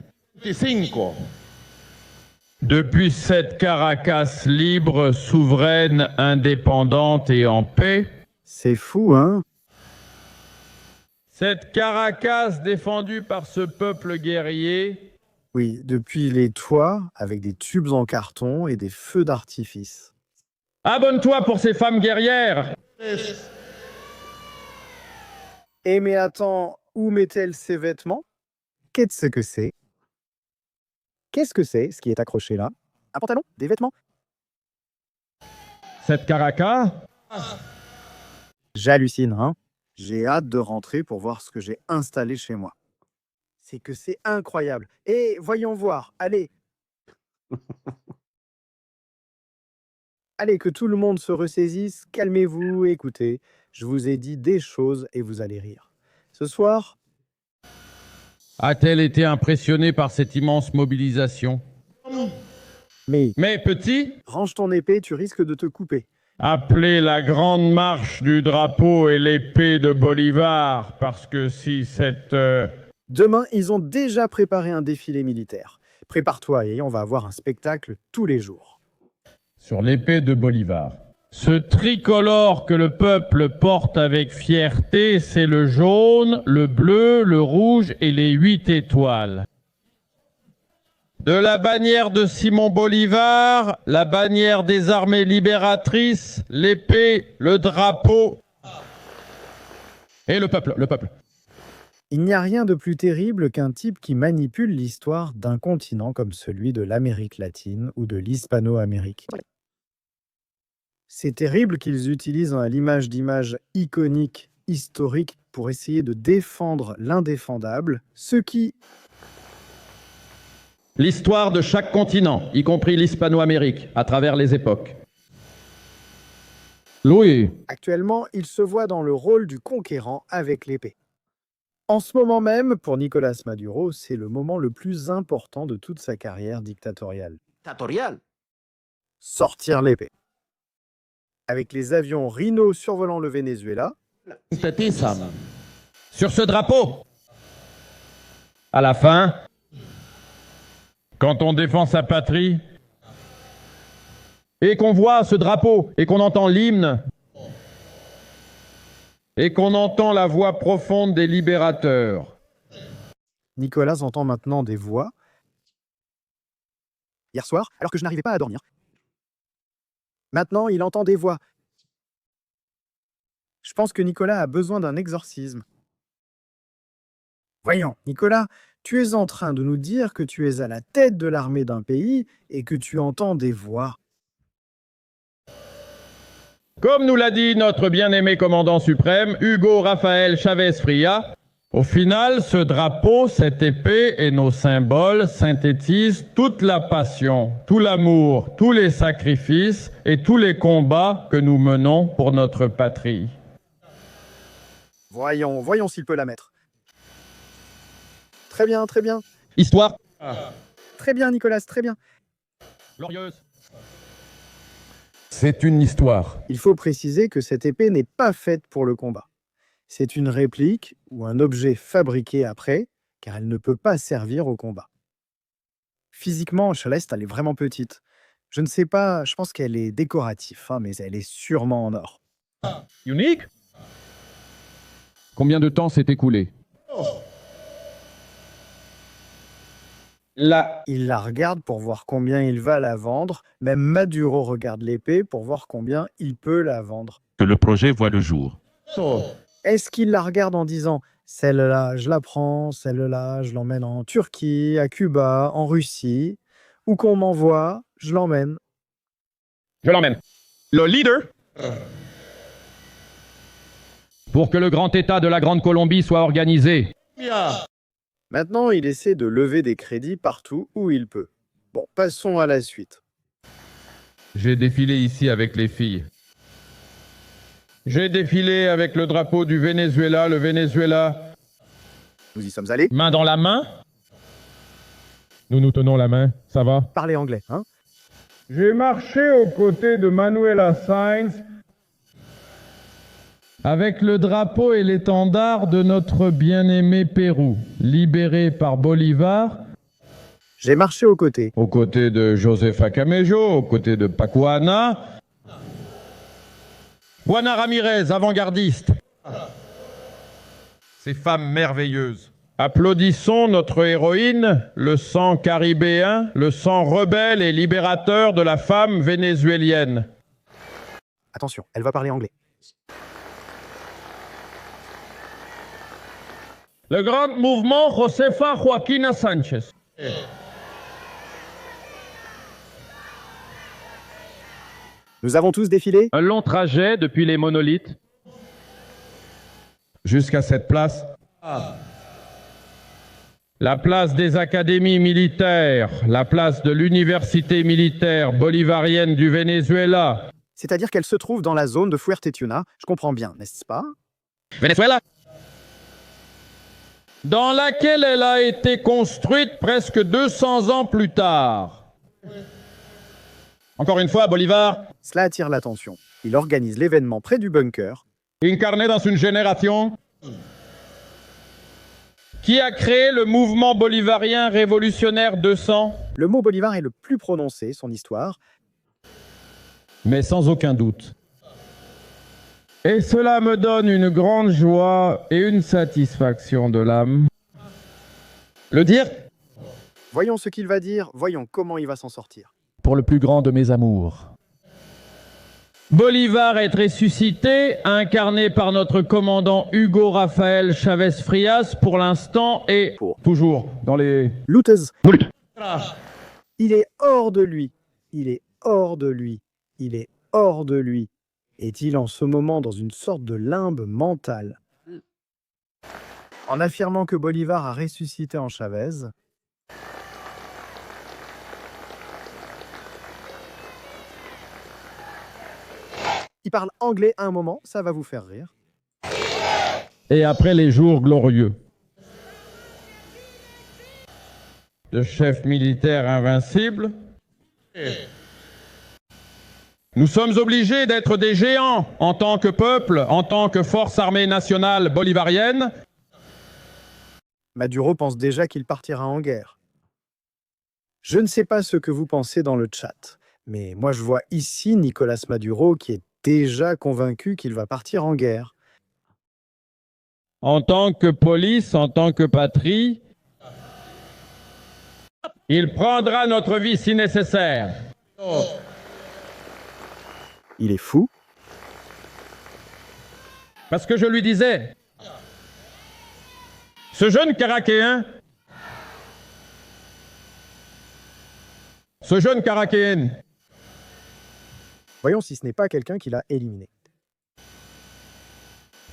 Depuis cette Caracas libre, souveraine, indépendante et en paix, C'est fou, hein? cette Caracas défendue par ce peuple guerrier, Oui, depuis les toits, avec des tubes en carton et des feux d'artifice. abonne-toi pour ces femmes guerrières. Eh mais attends, où met-elle ses vêtements? Qu'est-ce que c'est? Qu'est-ce que c'est, ce qui est accroché là? Un pantalon? Des vêtements? Cette Caracas, J'hallucine, hein? J'ai hâte de rentrer pour voir ce que j'ai installé chez moi. C'est que c'est incroyable. Et voyons voir, allez. Allez, que tout le monde se ressaisisse, calmez-vous, écoutez. Je vous ai dit des choses et vous allez rire. Ce soir, a-t-elle été impressionnée par cette immense mobilisation? mais Mais petit, range ton épée, tu risques de te couper. appelée la grande marche du drapeau et l'épée de Bolivar, parce que si cette... Demain, ils ont déjà préparé un défilé militaire. Prépare-toi et on va avoir un spectacle tous les jours. sur l'épée de Bolivar. Ce tricolore que le peuple porte avec fierté, c'est le jaune, le bleu, le rouge et les 8 étoiles. De la bannière de Simon Bolivar, la bannière des armées libératrices, l'épée, le drapeau et le peuple, le peuple. Il n'y a rien de plus terrible qu'un type qui manipule l'histoire d'un continent comme celui de l'Amérique latine ou de l'Hispano-Amérique. C'est terrible qu'ils utilisent l'image d'image iconique, historique, pour essayer de défendre l'indéfendable, ce qui, L'histoire de chaque continent, y compris l'Hispano-Amérique, à travers les époques. Louis. actuellement, il se voit dans le rôle du conquérant avec l'épée. En ce moment même, pour Nicolas Maduro, c'est le moment le plus important de toute sa carrière dictatoriale. Dictatorial. Sortir l'épée. Avec les avions Rhino survolant le Venezuela, Sur ce drapeau. À la fin, quand on défend sa patrie, et qu'on voit ce drapeau, et qu'on entend l'hymne, et qu'on entend la voix profonde des libérateurs. Nicolas entend maintenant des voix. Hier soir, alors que je n'arrivais pas à dormir. Maintenant, il entend des voix. Je pense que Nicolas a besoin d'un exorcisme. Voyons, Nicolas, tu es en train de nous dire que tu es à la tête de l'armée d'un pays et que tu entends des voix. Comme nous l'a dit notre bien-aimé commandant suprême, Hugo Rafael Chavez Fria, au final, ce drapeau, cette épée et nos symboles synthétisent toute la passion, tout l'amour, tous les sacrifices et tous les combats que nous menons pour notre patrie. Voyons s'il peut la mettre. Très bien, très bien. Histoire Très bien, Nicolas, très bien. glorieuse. C'est une histoire. Il faut préciser que cette épée n'est pas faite pour le combat. C'est une réplique ou un objet fabriqué après, car elle ne peut pas servir au combat. Physiquement, Céleste, elle est vraiment petite. Je ne sais pas, je pense qu'elle est décorative, mais elle est sûrement en or. Unique? Combien de temps s'est écoulé? Là. Il la regarde pour voir combien il va la vendre. Même Maduro regarde l'épée pour voir combien il peut la vendre. Que le projet voit le jour. Est-ce qu'il la regarde en disant « Celle-là, je la prends, celle-là, je l'emmène en Turquie, à Cuba, en Russie, ou qu'on m'envoie, je l'emmène ». Je l'emmène. Le leader. Pour que le grand État de la Grande Colombie soit organisé. Maintenant, il essaie de lever des crédits partout où il peut. Bon, passons à la suite. J'ai défilé ici avec les filles. J'ai défilé avec le drapeau du Venezuela, le Venezuela. Nous y sommes allés. Main dans la main. Nous nous tenons la main, ça va? Parlez anglais, hein? J'ai marché aux côtés de Manuela Sáenz avec le drapeau et l'étendard de notre bien-aimé Pérou, libéré par Bolivar. J'ai marché aux côtés. Aux côtés de Josefa Camejo, aux côtés de Paco Ana. Juana Ramirez, avant-gardiste. Ces femmes merveilleuses. Applaudissons notre héroïne, le sang caribéen, le sang rebelle et libérateur de la femme vénézuélienne. Attention, elle va parler anglais. Le grand mouvement Josefa Joaquina Sánchez. Nous avons tous défilé. Un long trajet depuis les monolithes. Jusqu'à cette place. La place des académies militaires, la place de l'université militaire bolivarienne du Venezuela. C'est-à-dire qu'elle se trouve dans la zone de Fuerteventura. Je comprends bien, n'est-ce pas? Venezuela. Dans laquelle elle a été construite presque 200 ans plus tard. Encore une fois, Bolivar. Cela attire l'attention. Il organise l'événement près du bunker. Incarné dans une génération qui a créé le mouvement bolivarien révolutionnaire 200. Le mot Bolivar est le plus prononcé, son histoire. Mais sans aucun doute. Et cela me donne une grande joie et une satisfaction de l'âme. Le dire? Voyons ce qu'il va dire, voyons comment il va s'en sortir. Pour le plus grand de mes amours. Bolivar est ressuscité, incarné par notre commandant Hugo Rafael Chavez Frias pour l'instant et toujours dans les... Looters. Il est hors de lui. Il est hors de lui. Il est hors de lui. Est-il en ce moment dans une sorte de limbe mentale? En affirmant que Bolivar a ressuscité en Chavez, il parle anglais à un moment, ça va vous faire rire. Et après les jours glorieux de chef militaire invincible, nous sommes obligés d'être des géants en tant que peuple, en tant que force armée nationale bolivarienne. Maduro pense déjà qu'il partira en guerre. Je ne sais pas ce que vous pensez dans le chat, Mais moi, je vois ici Nicolas Maduro qui est déjà convaincu qu'il va partir en guerre. En tant que police, en tant que patrie, il prendra notre vie si nécessaire. Il est fou. Parce que je lui disais, ce jeune Caraquéen, ce jeune Caraquéenne, Voyons si ce n'est pas quelqu'un qui l'a éliminé.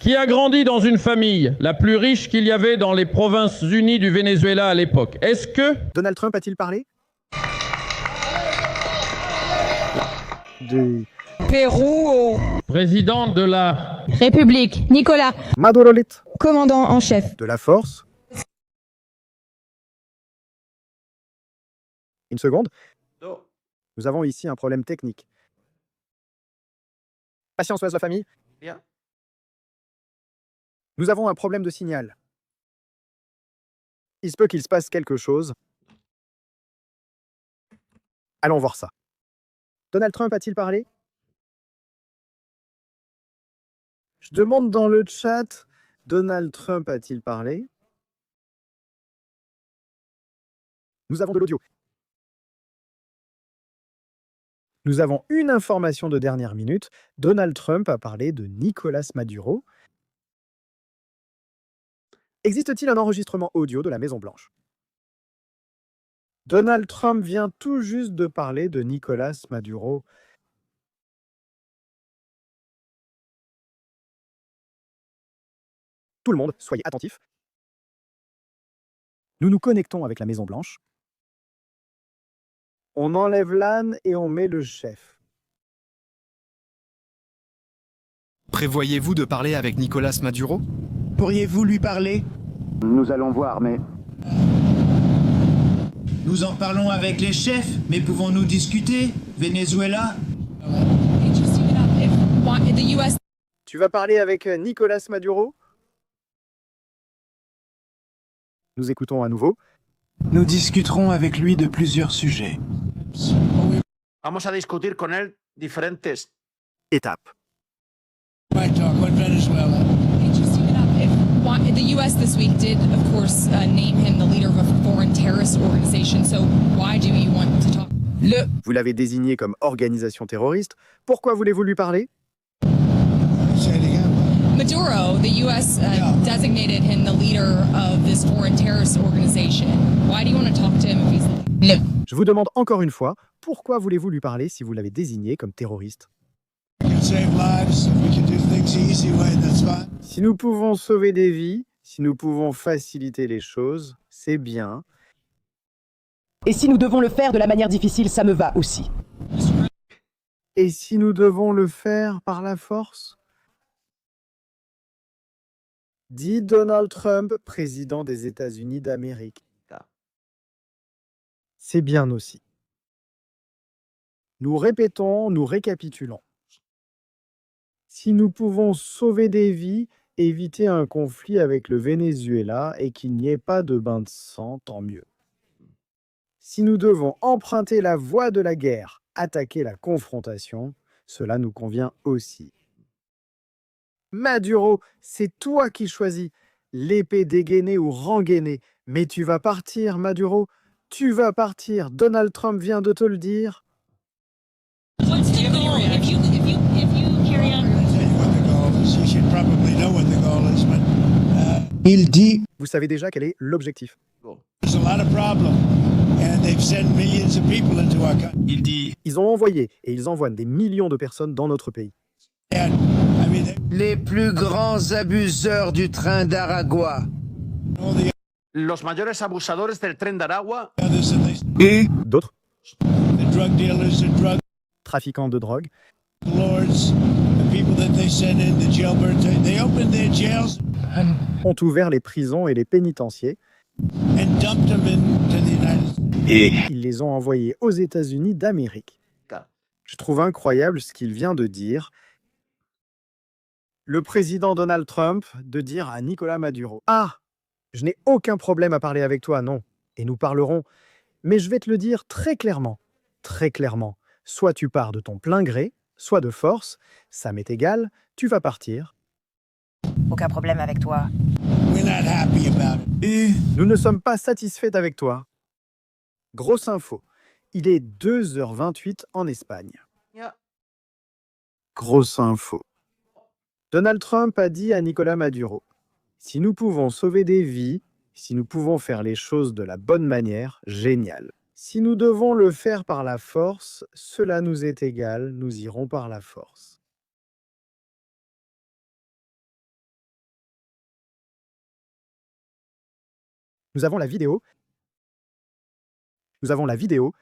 qui a grandi dans une famille la plus riche qu'il y avait dans les provinces unies du Venezuela à l'époque, est-ce que... Donald Trump a-t-il parlé de Pérou au... Président de la... République, Nicolas, Madurolit, commandant en chef. de la force? Une seconde. Nous avons ici un problème technique. Patience, la famille. Bien. Nous avons un problème de signal. Il se peut qu'il se passe quelque chose. Allons voir ça. Donald Trump a-t-il parlé? Je demande dans le chat, Donald Trump a-t-il parlé? Nous avons de l'audio. Nous avons une information de dernière minute. Donald Trump a parlé de Nicolas Maduro. Existe-t-il un enregistrement audio de la Maison-Blanche? Donald Trump vient tout juste de parler de Nicolas Maduro. Tout le monde, soyez attentifs. Nous nous connectons avec la Maison-Blanche. On enlève l'âne et on met le chef. Prévoyez-vous de parler avec Nicolas Maduro? Pourriez-vous lui parler? Nous allons voir, mais... Nous en parlons avec les chefs, mais pouvons-nous discuter? Venezuela? Tu vas parler avec Nicolas Maduro? Nous écoutons à nouveau. Nous discuterons avec lui de plusieurs sujets. Vamos a discutir con él diferentes étapes. The U.S. this week did, of course, name him the leader of a foreign terrorist organization. So why do you want to talk? Vous l'avez désigné comme organisation terroriste. Pourquoi voulez-vous lui parler? Maduro, the U.S. Designated him the leader of this foreign terrorist organization. Why do you want to talk to him if he's... Je vous demande encore une fois, pourquoi voulez-vous lui parler si vous l'avez désigné comme terroriste? Si nous pouvons sauver des vies, si nous pouvons faciliter les choses, c'est bien. Et si nous devons le faire de la manière difficile, ça me va aussi. Et si nous devons le faire par la force? Dit Donald Trump, président des États-Unis d'Amérique. C'est bien aussi. Nous répétons, nous récapitulons. Si nous pouvons sauver des vies, éviter un conflit avec le Venezuela et qu'il n'y ait pas de bain de sang, tant mieux. Si nous devons emprunter la voie de la guerre, attaquer la confrontation, cela nous convient aussi. Maduro, c'est toi qui choisis, l'épée dégainée ou rengainée, mais tu vas partir, Maduro, tu vas partir, Donald Trump vient de te le dire. Il dit... Vous savez déjà quel est l'objectif. Il dit... Ils ont envoyé et ils envoient des millions de personnes dans notre pays. Les plus grands abuseurs du train d'Aragua. Los mayores abusadores del tren de Aragua. Et d'autres. Trafiquants de drogue. Ont ouvert les prisons et les pénitenciers. Et ils les ont envoyés aux États-Unis d'Amérique. Je trouve incroyable ce qu'il vient de dire. Le président Donald Trump de dire à Nicolas Maduro: « Ah, je n'ai aucun problème à parler avec toi, non. Et nous parlerons. Mais je vais te le dire très clairement. Très clairement. Soit tu pars de ton plein gré, soit de force, ça m'est égal, tu vas partir. Aucun problème avec toi. Nous ne sommes pas satisfaits avec toi. Grosse info, il est 2h28 en Espagne. Grosse info. Donald Trump a dit à Nicolás Maduro, si nous pouvons sauver des vies, si nous pouvons faire les choses de la bonne manière, génial. Si nous devons le faire par la force, cela nous est égal, nous irons par la force. Nous avons la vidéo. Nous avons la vidéo.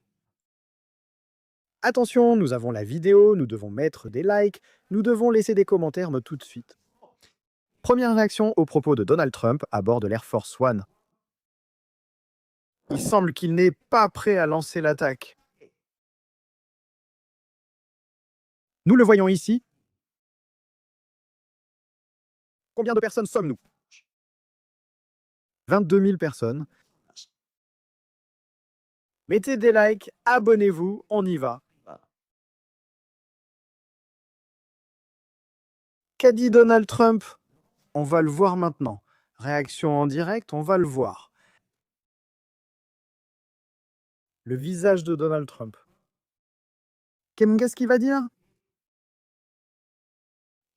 Attention, nous avons la vidéo, nous devons mettre des likes, nous devons laisser des commentaires tout de suite. Première réaction aux propos de Donald Trump à bord de l'Air Force One. Il semble qu'il n'est pas prêt à lancer l'attaque. Nous le voyons ici. Combien de personnes sommes-nous? 22 000 personnes. Mettez des likes, abonnez-vous, on y va. Qu'a dit Donald Trump? On va le voir maintenant. Réaction en direct, on va le voir. Le visage de Donald Trump. Qu'est-ce qu'il va dire?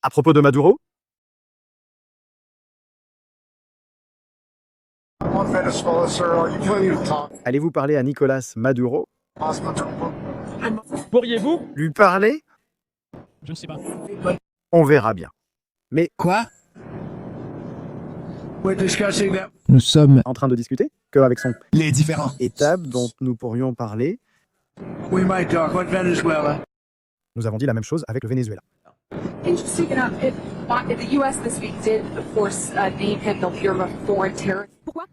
À propos de Maduro? Allez-vous parler à Nicolás Maduro? Pourriez-vous lui parler? Je ne sais pas. On verra bien. Mais quoi? Nous sommes en train de discuter qu'avec son les différents étapes dont nous pourrions parler. Nous avons dit la même chose avec le Venezuela.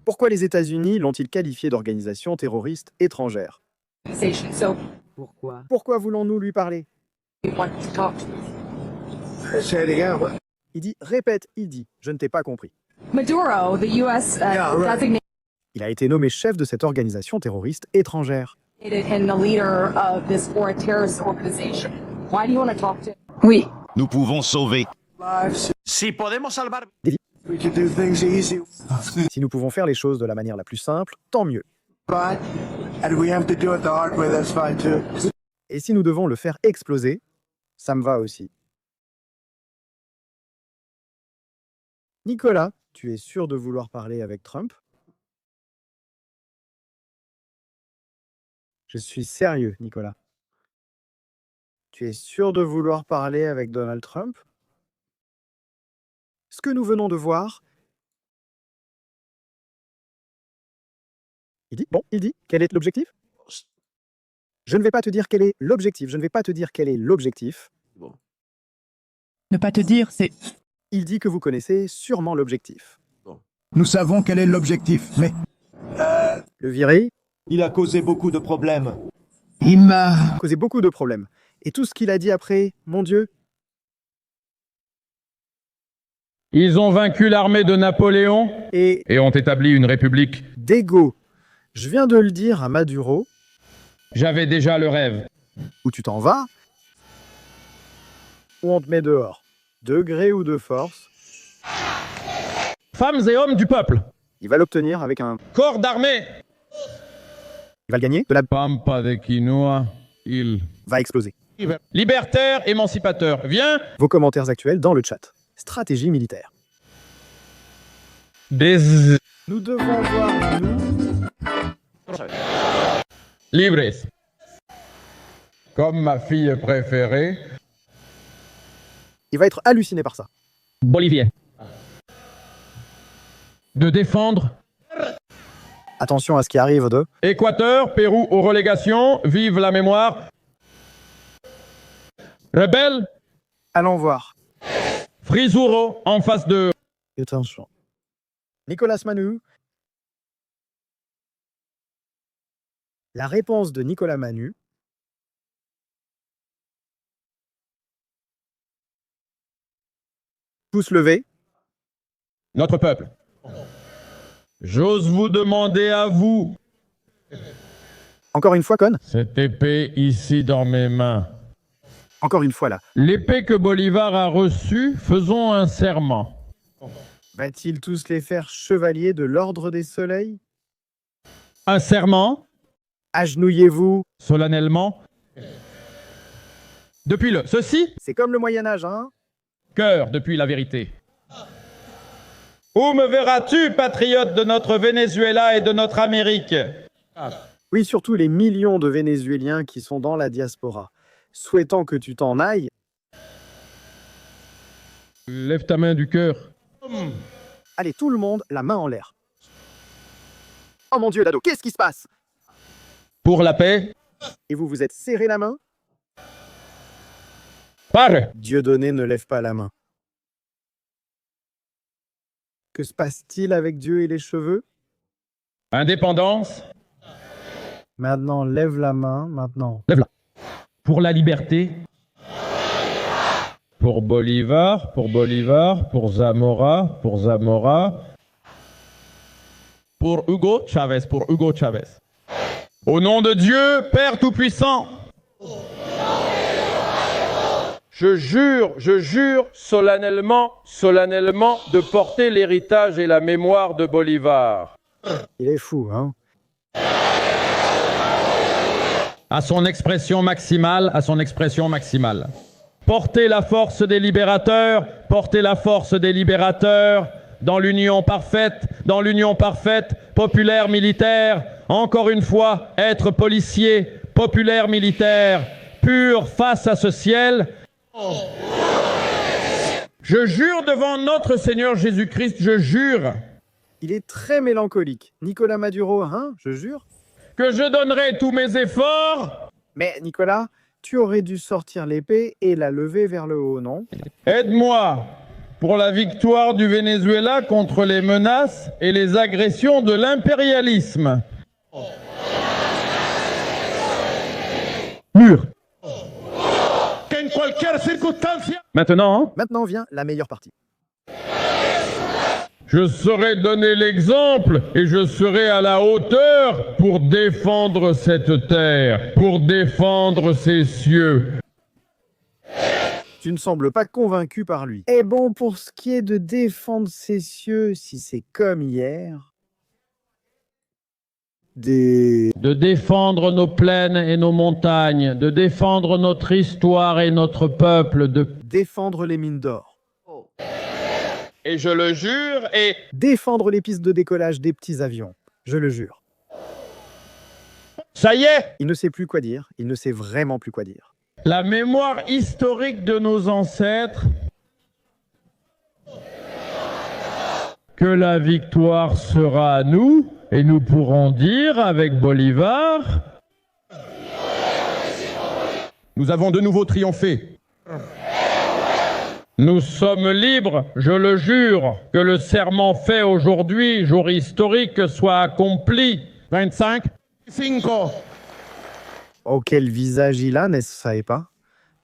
Pourquoi les États-Unis l'ont-ils qualifié d'organisation terroriste étrangère? Pourquoi voulons-nous lui parler? Il dit, répète, il dit, je ne t'ai pas compris. Maduro, the US designated Il a été nommé chef de cette organisation terroriste étrangère. him the leader of this foreign terrorist organization. Why do you want to talk to him? Oui. Nous pouvons sauver. Si podemos salvar. Si nous pouvons faire les choses de la manière la plus simple, tant mieux. Et si nous devons le faire exploser, ça me va aussi. Nicolas, tu es sûr de vouloir parler avec Trump? Je suis sérieux, Nicolas. Tu es sûr de vouloir parler avec Donald Trump? Ce que nous venons de voir... Il dit, quel est l'objectif? Je ne vais pas te dire quel est l'objectif, je ne vais pas te dire quel est l'objectif. Ne pas te dire, c'est... Il dit que vous connaissez sûrement l'objectif. Nous savons quel est l'objectif, mais... Le virer? Il a causé beaucoup de problèmes. Il m'a... causé beaucoup de problèmes. Et tout ce qu'il a dit après, mon Dieu? Ils ont vaincu l'armée de Napoléon et ont établi une république. D'ego. Je viens de le dire à Maduro. J'avais déjà le rêve. Où tu t'en vas? Ou on te met dehors? De gré ou de force? Femmes et hommes du peuple. Il va l'obtenir avec un... corps d'armée. Il va le gagner de la... Pampa de quinoa, il... va exploser. Libertaire, émancipateur. Viens. Vos commentaires actuels dans le chat. Stratégie militaire. Nous devons voir... Libres. Comme ma fille préférée. Il va être halluciné par ça. Bolivien. De défendre. Attention à ce qui arrive de... Équateur, Pérou aux relégations. Vive la mémoire. Rebelle. Allons voir. Frisuro en face de... Attention. Nicolás Manu. La réponse de Nicolás Manu. Pouce levé. Notre peuple. J'ose vous demander à vous, Encore une fois, Con. Cette épée ici dans mes mains. Encore une fois, là. L'épée que Bolivar a reçue, faisons un serment. Va-t-il tous les faire chevaliers de l'ordre des soleils? Un serment, Agenouillez-vous. solennellement. Depuis le ceci, C'est comme le Moyen-Âge, hein? cœur depuis la vérité. Où me verras-tu, patriote de notre Venezuela et de notre Amérique? Oui, surtout les millions de Vénézuéliens qui sont dans la diaspora. Souhaitant que tu t'en ailles, Lève ta main du cœur. allez, tout le monde, la main en l'air. Oh mon Dieu, Dado, qu'est-ce qui se passe? Pour la paix, Et vous vous êtes serré la main? pare. Dieudonné ne lève pas la main. Que se passe-t-il avec Dieu et les cheveux? Indépendance, Maintenant, lève la main, maintenant. lève-la. Pour la liberté. Pour Bolivar, pour Bolivar, pour Zamora, pour Zamora. Pour Hugo Chavez, pour Hugo Chavez. Au nom de Dieu, Père Tout-Puissant. Je jure solennellement de porter l'héritage et la mémoire de Bolivar. Il est fou, hein? À son expression maximale, à son expression maximale. Porter la force des libérateurs dans l'union parfaite, populaire militaire, encore une fois, être policier, populaire militaire, pur face à ce ciel. Je jure devant notre Seigneur Jésus-Christ, je jure Il est très mélancolique. Nicolas Maduro, hein? Je jure. que je donnerai tous mes efforts. Mais Nicolas, tu aurais dû sortir l'épée et la lever vers le haut, non? Aide-moi pour la victoire du Venezuela contre les menaces et les agressions de l'impérialisme. Mur. Maintenant, Maintenant vient la meilleure partie. je saurai donner l'exemple et je serai à la hauteur pour défendre cette terre, pour défendre ces cieux. Tu ne sembles pas convaincu par lui. Et bon, pour ce qui est de défendre ces cieux, si c'est comme hier... De défendre nos plaines et nos montagnes, de défendre notre histoire et notre peuple, de Défendre les mines d'or. Et je le jure, et Défendre les pistes de décollage des petits avions. Je le jure. ça y est, Il ne sait plus quoi dire. Il ne sait vraiment plus quoi dire. la mémoire historique de nos ancêtres, que la victoire sera à nous, et nous pourrons dire avec Bolivar, nous avons de nouveau triomphé. Nous sommes libres, je le jure, que le serment fait aujourd'hui, jour historique, soit accompli. 25. Oh, quel visage il a, n'est-ce pas?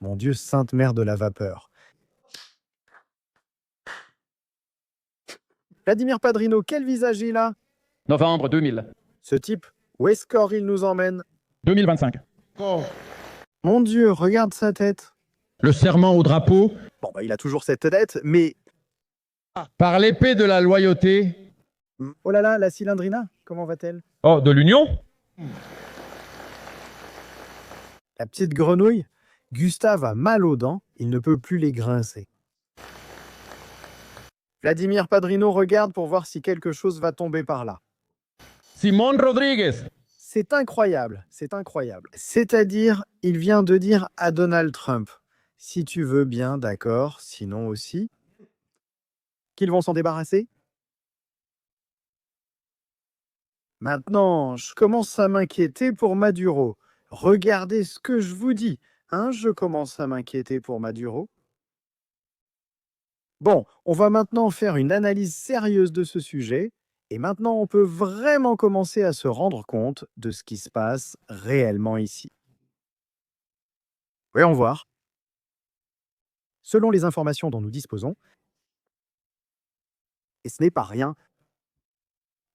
Mon Dieu, sainte mère de la vapeur. Vladimir Padrino, quel visage il a? Novembre 2000. Ce type, où est-ce qu'il nous emmène? 2025. Mon Dieu, regarde sa tête. Le serment au drapeau, Bon, bah, il a toujours cette tête, mais... par l'épée de la loyauté. Oh là là, la cylindrina, comment va-t-elle? Oh, de l'Union? La petite grenouille? Gustave a mal aux dents, il ne peut plus les grincer. Vladimir Padrino regarde pour voir si quelque chose va tomber par là. Simón Rodríguez. C'est incroyable, c'est incroyable. C'est-à-dire, il vient de dire à Donald Trump, si tu veux bien, d'accord, sinon aussi, qu'ils vont s'en débarrasser. Maintenant, je commence à m'inquiéter pour Maduro. Regardez ce que je vous dis, hein, je commence à m'inquiéter pour Maduro. Bon, on va maintenant faire une analyse sérieuse de ce sujet, et maintenant on peut vraiment commencer à se rendre compte de ce qui se passe réellement ici. Voyons voir. Selon les informations dont nous disposons, et ce n'est pas rien,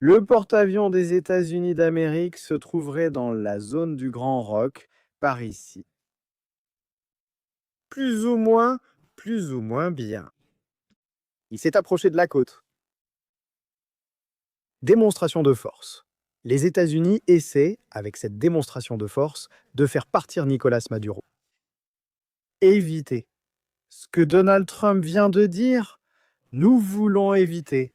Le porte-avions des États-Unis d'Amérique se trouverait dans la zone du Grand Rock, par ici. Plus ou moins bien. Il s'est approché de la côte. Démonstration de force. Les États-Unis essaient, avec cette démonstration de force, de faire partir Nicolas Maduro. Éviter. Ce que Donald Trump vient de dire, nous voulons éviter.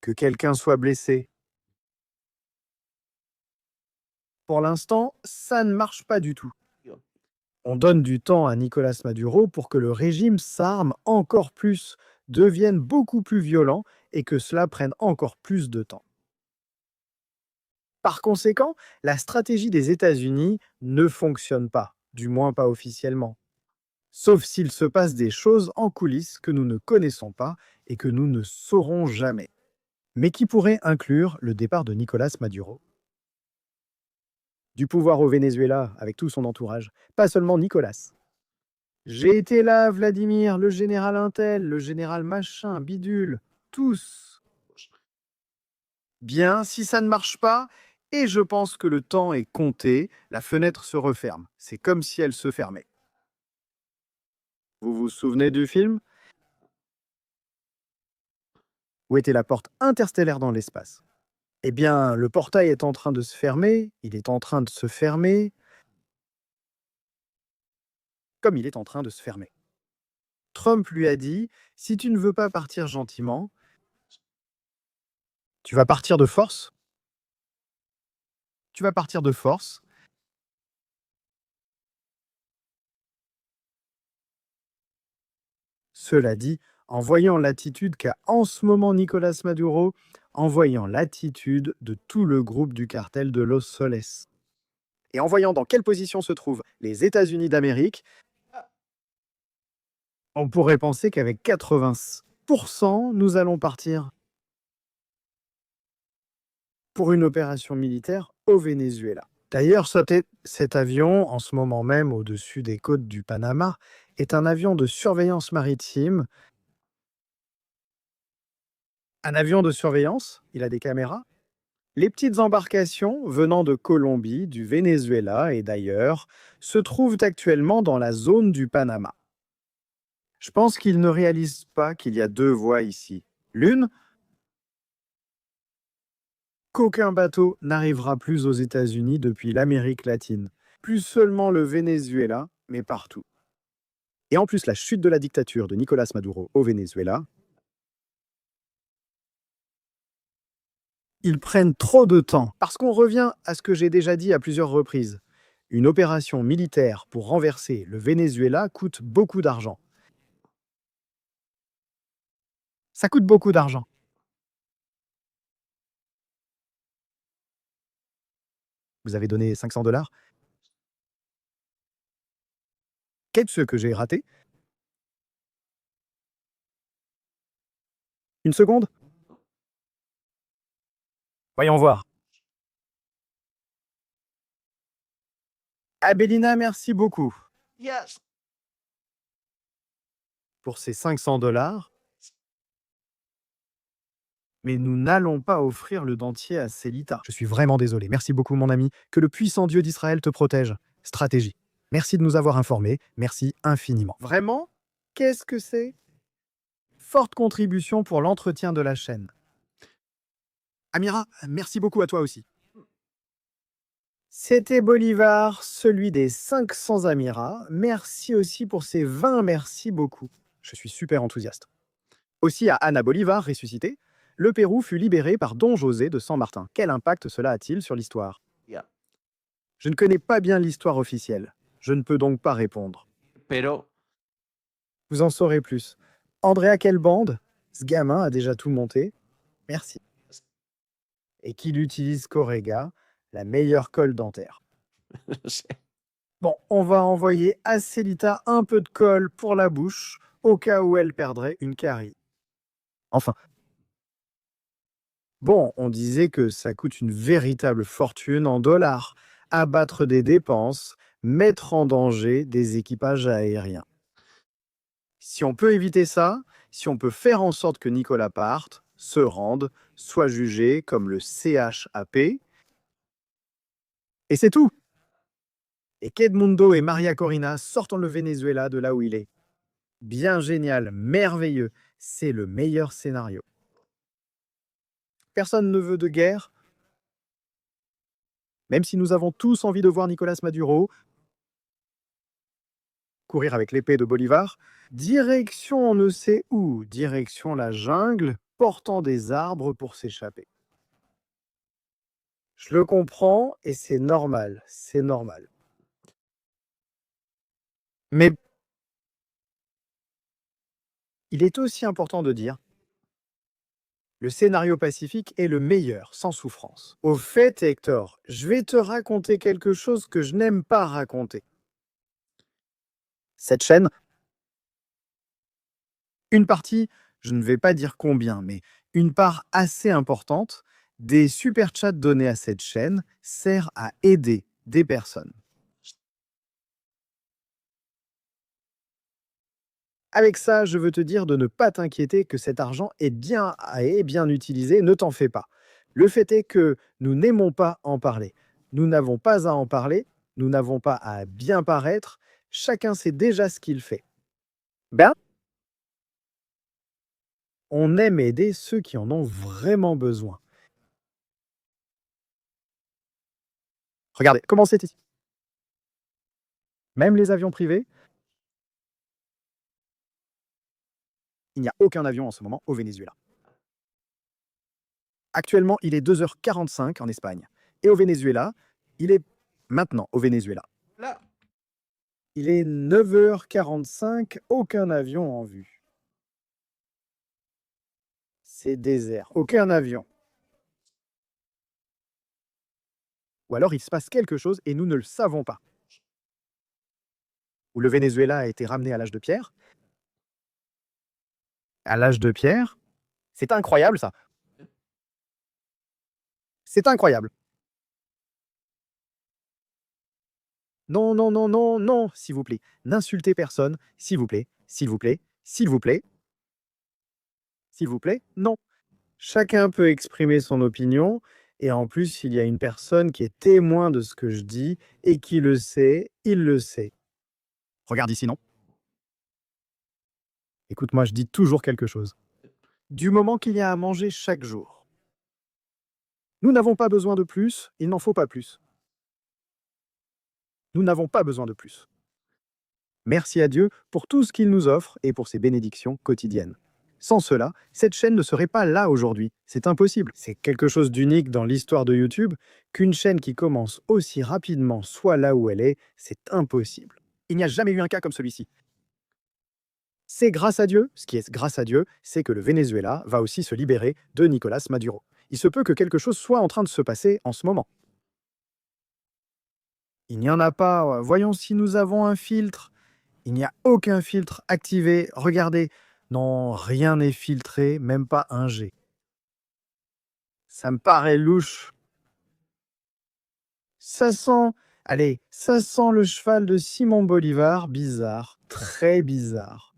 Que quelqu'un soit blessé. Pour l'instant, ça ne marche pas du tout. On donne du temps à Nicolas Maduro pour que le régime s'arme encore plus, devienne beaucoup plus violent et que cela prenne encore plus de temps. Par conséquent, la stratégie des États-Unis ne fonctionne pas, du moins pas officiellement. Sauf s'il se passe des choses en coulisses que nous ne connaissons pas et que nous ne saurons jamais, mais qui pourraient inclure le départ de Nicolas Maduro. Du pouvoir au Venezuela avec tout son entourage, pas seulement Nicolas. J'ai été là, Vladimir, le général Intel, le général machin, bidule, tous. Bien, si ça ne marche pas, et je pense que le temps est compté, la fenêtre se referme. C'est comme si elle se fermait. Vous vous souvenez du film? Où était la porte interstellaire dans l'espace? Eh bien, le portail est en train de se fermer, il est en train de se fermer, comme il est en train de se fermer. Trump lui a dit, si tu ne veux pas partir gentiment, tu vas partir de force. Tu vas partir de force. Cela dit, en voyant l'attitude qu'a en ce moment Nicolas Maduro, en voyant l'attitude de tout le groupe du cartel de Los Soles, et en voyant dans quelle position se trouvent les États-Unis d'Amérique, on pourrait penser qu'avec 80%, nous allons partir pour une opération militaire au Venezuela. D'ailleurs, cet avion, en ce moment même au-dessus des côtes du Panama, est un avion de surveillance maritime. Un avion de surveillance, il a des caméras. Les petites embarcations venant de Colombie, du Venezuela et d'ailleurs se trouvent actuellement dans la zone du Panama. Je pense qu'ils ne réalisent pas qu'il y a deux voies ici. L'une, qu'aucun bateau n'arrivera plus aux États-Unis depuis l'Amérique latine. Plus seulement le Venezuela, mais partout. Et en plus, la chute de la dictature de Nicolas Maduro au Venezuela. Ils prennent trop de temps, parce qu'on revient à ce que j'ai déjà dit à plusieurs reprises. Une opération militaire pour renverser le Venezuela coûte beaucoup d'argent. Ça coûte beaucoup d'argent. Vous avez donné 500 $? Qu'est-ce que j'ai raté? Une seconde? Voyons voir. Abelina, merci beaucoup. Yes. Pour ces 500 $. Mais nous n'allons pas offrir le dentier à Célita. Je suis vraiment désolé. Merci beaucoup, mon ami. Que le puissant Dieu d'Israël te protège. Stratégie. Merci de nous avoir informés. Merci infiniment. Vraiment? Qu'est-ce que c'est? Forte contribution pour l'entretien de la chaîne. Amira, merci beaucoup à toi aussi. C'était Bolivar, celui des 500 Amira. Merci aussi pour ces 20, merci beaucoup. Je suis super enthousiaste. Aussi à Anna Bolivar, ressuscitée. Le Pérou fut libéré par Don José de San Martin. Quel impact cela a-t-il sur l'histoire? Je ne connais pas bien l'histoire officielle. Je ne peux donc pas répondre. Pero... Vous en saurez plus. Andrea, quelle bande? Ce gamin a déjà tout monté. Merci. Et qu'il utilise Correga, la meilleure colle dentaire. Bon, on va envoyer à Célita un peu de colle pour la bouche, au cas où elle perdrait une carie. Enfin. Bon, on disait que ça coûte une véritable fortune en dollars, abattre des dépenses, mettre en danger des équipages aériens. Si on peut éviter ça, si on peut faire en sorte que Nicolas parte, se rende, soit jugé comme le CHAP, et c'est tout. Et qu'Edmundo et Maria Corina sortent le Venezuela de là où il est. Bien génial, merveilleux, c'est le meilleur scénario. Personne ne veut de guerre, même si nous avons tous envie de voir Nicolas Maduro courir avec l'épée de Bolivar, direction on ne sait où, direction la jungle, portant des arbres pour s'échapper. Je le comprends et c'est normal, c'est normal. Mais il est aussi important de dire le scénario pacifique est le meilleur, sans souffrance. Au fait, Hector, je vais te raconter quelque chose que je n'aime pas raconter. Cette chaîne, une partie, je ne vais pas dire combien, mais une part assez importante des super chats donnés à cette chaîne sert à aider des personnes. Avec ça, je veux te dire de ne pas t'inquiéter que cet argent est bien utilisé, ne t'en fais pas. Le fait est que nous n'aimons pas en parler. Nous n'avons pas à en parler, nous n'avons pas à bien paraître, chacun sait déjà ce qu'il fait. Ben, on aime aider ceux qui en ont vraiment besoin. Regardez, comment c'est ici. Même les avions privés, il n'y a aucun avion en ce moment au Venezuela. Actuellement, il est 2h45 en Espagne. Et au Venezuela, il est maintenant au Venezuela. Là. Il est 9h45, aucun avion en vue. C'est désert, aucun avion. Ou alors il se passe quelque chose et nous ne le savons pas. Ou le Venezuela a été ramené à l'âge de pierre. À l'âge de pierre, c'est incroyable ça. C'est incroyable. Non, non, non, non, non, s'il vous plaît. N'insultez personne, s'il vous plaît, s'il vous plaît, s'il vous plaît. S'il vous plaît, non. Chacun peut exprimer son opinion, et en plus, il y a une personne qui est témoin de ce que je dis, et qui le sait, il le sait. Regarde ici, non? Écoute-moi, je dis toujours quelque chose. Du moment qu'il y a à manger chaque jour. Nous n'avons pas besoin de plus, il n'en faut pas plus. Nous n'avons pas besoin de plus. Merci à Dieu pour tout ce qu'il nous offre et pour ses bénédictions quotidiennes. Sans cela, cette chaîne ne serait pas là aujourd'hui. C'est impossible. C'est quelque chose d'unique dans l'histoire de YouTube qu'une chaîne qui commence aussi rapidement soit là où elle est, c'est impossible. Il n'y a jamais eu un cas comme celui-ci. C'est grâce à Dieu, ce qui est grâce à Dieu, c'est que le Venezuela va aussi se libérer de Nicolas Maduro. Il se peut que quelque chose soit en train de se passer en ce moment. Il n'y en a pas. Voyons si nous avons un filtre. Il n'y a aucun filtre activé. Regardez. Non, rien n'est filtré, même pas un G. Ça me paraît louche. Ça sent... Allez, ça sent le cheval de Simon Bolivar. Bizarre. Très bizarre.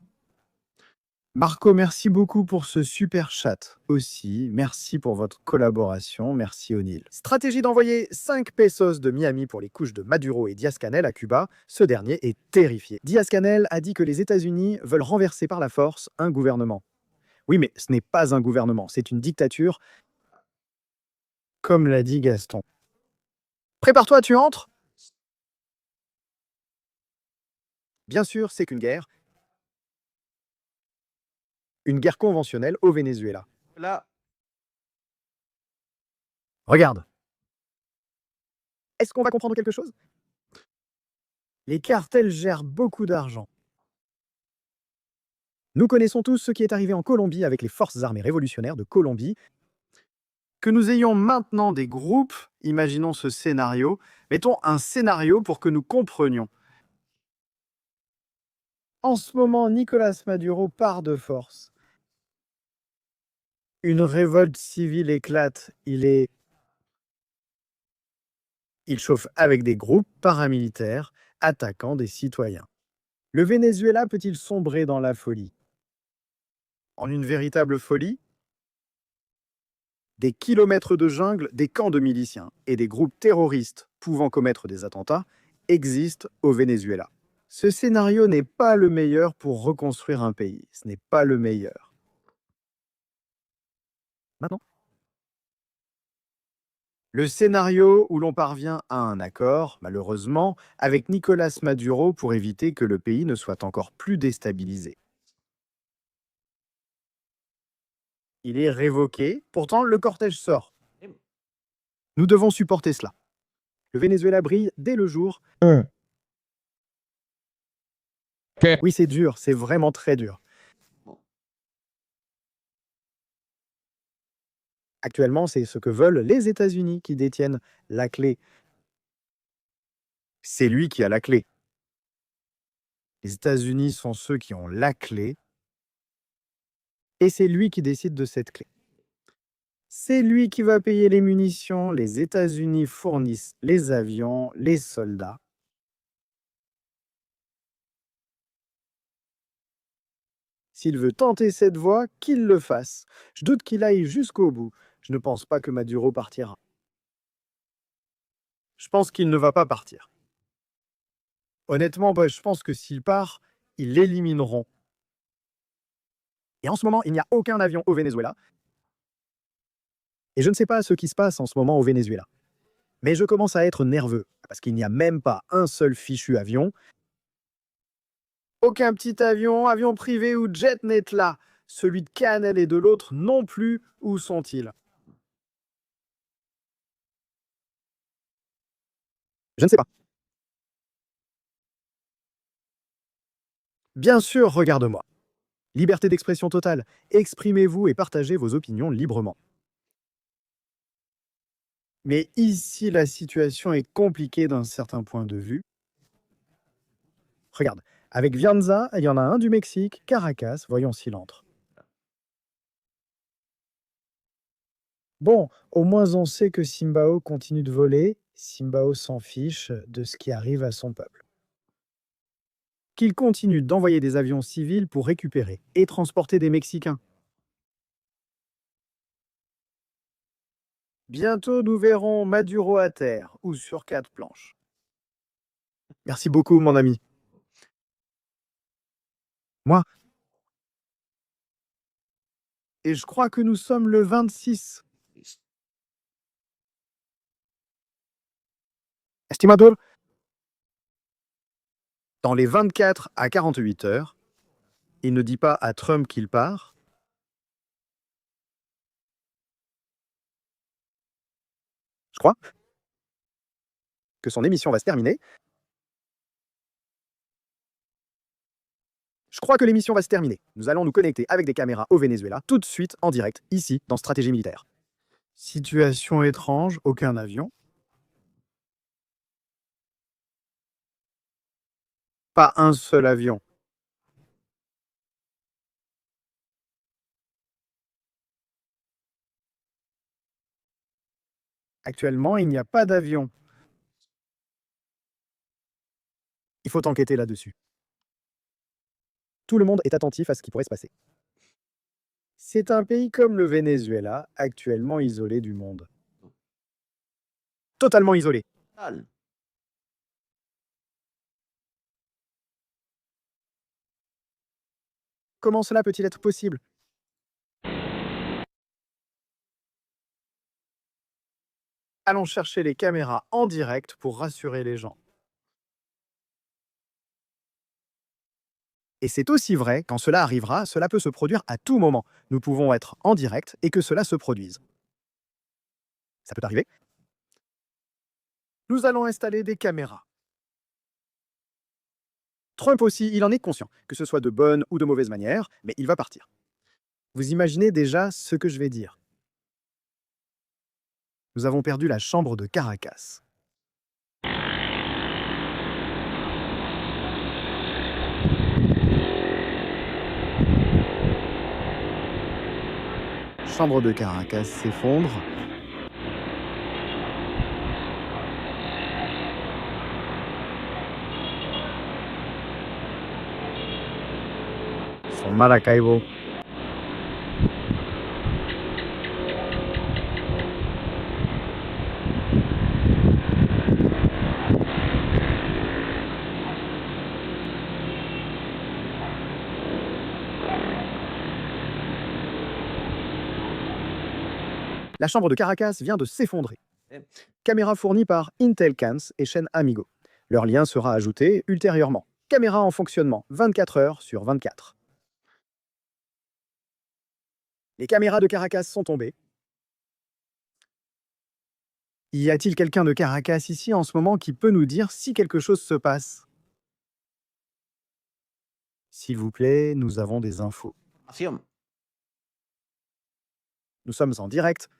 Marco, merci beaucoup pour ce super chat aussi. Merci pour votre collaboration. Merci O'Neill. Stratégie d'envoyer 5 pesos de Miami pour les couches de Maduro et Diaz-Canel à Cuba. Ce dernier est terrifié. Diaz-Canel a dit que les États-Unis veulent renverser par la force un gouvernement. Oui, mais ce n'est pas un gouvernement, c'est une dictature. Comme l'a dit Gaston. Prépare-toi, tu entres? Bien sûr, c'est qu'une guerre. Une guerre conventionnelle au Venezuela. Là. Regarde. Est-ce qu'on va comprendre quelque chose? Les cartels gèrent beaucoup d'argent. Nous connaissons tous ce qui est arrivé en Colombie avec les forces armées révolutionnaires de Colombie. Que nous ayons maintenant des groupes, imaginons ce scénario, mettons un scénario pour que nous comprenions. En ce moment, Nicolas Maduro part de force. Une révolte civile éclate. Il chauffe avec des groupes paramilitaires attaquant des citoyens. Le Venezuela peut-il sombrer dans la folie? En une véritable folie? Des kilomètres de jungle, des camps de miliciens et des groupes terroristes pouvant commettre des attentats existent au Venezuela. Ce scénario n'est pas le meilleur pour reconstruire un pays. Ce n'est pas le meilleur. Maintenant, le scénario où l'on parvient à un accord, malheureusement, avec Nicolás Maduro pour éviter que le pays ne soit encore plus déstabilisé. Il est révoqué, pourtant le cortège sort. Nous devons supporter cela. Le Venezuela brille dès le jour. Oui, c'est dur, c'est vraiment très dur. Actuellement, c'est ce que veulent les États-Unis qui détiennent la clé. C'est lui qui a la clé. Les États-Unis sont ceux qui ont la clé. Et c'est lui qui décide de cette clé. C'est lui qui va payer les munitions. Les États-Unis fournissent les avions, les soldats. S'il veut tenter cette voie, qu'il le fasse. Je doute qu'il aille jusqu'au bout. Je ne pense pas que Maduro partira. Je pense qu'il ne va pas partir. Honnêtement, je pense que s'il part, ils l'élimineront. Et en ce moment, il n'y a aucun avion au Venezuela. Et je ne sais pas ce qui se passe en ce moment au Venezuela. Mais je commence à être nerveux, parce qu'il n'y a même pas un seul fichu avion. Aucun petit avion, avion privé ou jet n'est là. Celui de Canel et de l'autre non plus. Où sont-ils? Je ne sais pas. Bien sûr, regarde-moi. Liberté d'expression totale. Exprimez-vous et partagez vos opinions librement. Mais ici, la situation est compliquée d'un certain point de vue. Regarde, avec Vianza, il y en a un du Mexique, Caracas, voyons s'il entre. Bon, au moins on sait que Simbao continue de voler. Simbao s'en fiche de ce qui arrive à son peuple. Qu'il continue d'envoyer des avions civils pour récupérer et transporter des Mexicains. Bientôt, nous verrons Maduro à terre ou sur 4 planches. Merci beaucoup, mon ami. Moi. Et je crois que nous sommes le 26. Estimador, dans les 24 à 48 heures, il ne dit pas à Trump qu'il part. Je crois que son émission va se terminer. Je crois que l'émission va se terminer. Nous allons nous connecter avec des caméras au Venezuela, tout de suite, en direct, ici, dans Stratégie Militaire. Situation étrange, aucun avion. Pas un seul avion. Actuellement, il n'y a pas d'avion. Il faut enquêter là-dessus. Tout le monde est attentif à ce qui pourrait se passer. C'est un pays comme le Venezuela, actuellement isolé du monde. Totalement isolé. Comment cela peut-il être possible? Allons chercher les caméras en direct pour rassurer les gens. Et c'est aussi vrai, quand cela arrivera, cela peut se produire à tout moment. Nous pouvons être en direct et que cela se produise. Ça peut arriver. Nous allons installer des caméras. Trump aussi, il en est conscient, que ce soit de bonne ou de mauvaise manière, mais il va partir. Vous imaginez déjà ce que je vais dire. Nous avons perdu la chambre de Caracas. Chambre de Caracas s'effondre. Son Maracaibo. La chambre de Caracas vient de s'effondrer. Caméra fournie par Intelcans et chaîne Amigo. Leur lien sera ajouté ultérieurement. Caméra en fonctionnement 24 heures sur 24. Les caméras de Caracas sont tombées. Y a-t-il quelqu'un de Caracas ici en ce moment qui peut nous dire si quelque chose se passe? S'il vous plaît, nous avons des infos. Nous sommes en direct.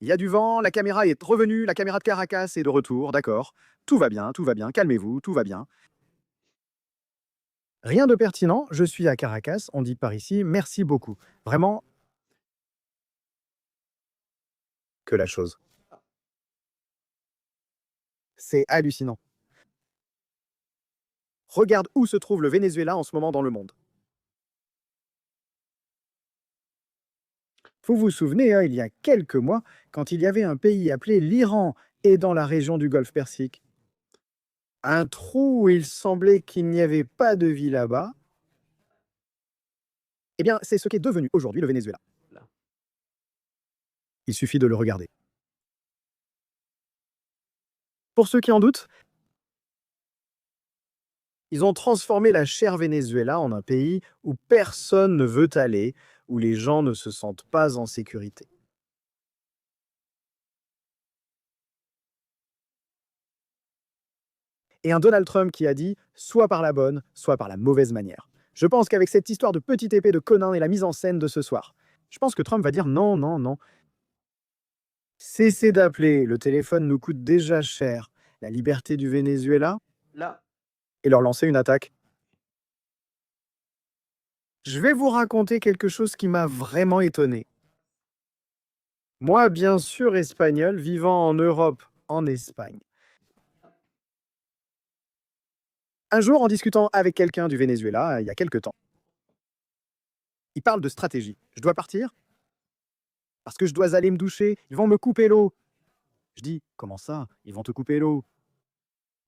Il y a du vent, la caméra est revenue, la caméra de Caracas est de retour, d'accord. Tout va bien, calmez-vous, tout va bien. Rien de pertinent, je suis à Caracas, on dit par ici, merci beaucoup. Vraiment, que la chose. C'est hallucinant. Regarde où se trouve le Venezuela en ce moment dans le monde. Vous vous souvenez, hein, il y a quelques mois, quand il y avait un pays appelé l'Iran et dans la région du Golfe Persique. Un trou où il semblait qu'il n'y avait pas de vie là-bas. Eh bien, c'est ce qu'est devenu aujourd'hui le Venezuela. Il suffit de le regarder. Pour ceux qui en doutent, ils ont transformé la chère Venezuela en un pays où personne ne veut aller, où les gens ne se sentent pas en sécurité. Et un Donald Trump qui a dit « soit par la bonne, soit par la mauvaise manière ». Je pense qu'avec cette histoire de petite épée de Conan et la mise en scène de ce soir, je pense que Trump va dire « non, non, non ». Cessez d'appeler, le téléphone nous coûte déjà cher. La liberté du Venezuela Là. Et leur lancer une attaque. Je vais vous raconter quelque chose qui m'a vraiment étonné. Moi, bien sûr, espagnol, vivant en Europe, en Espagne. Un jour, en discutant avec quelqu'un du Venezuela, il y a quelque temps, il parle de stratégie. Je dois partir parce que je dois aller me doucher. Ils vont me couper l'eau. Je dis, comment ça? Ils vont te couper l'eau.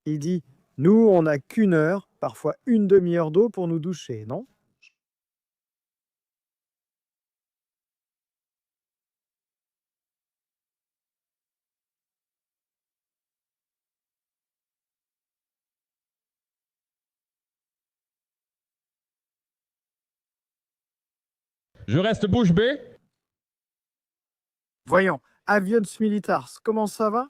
Il dit, nous, on n'a qu'une heure, parfois une demi-heure d'eau pour nous doucher, non? Je reste bouche bée. Voyons, Avions Militars, comment ça va?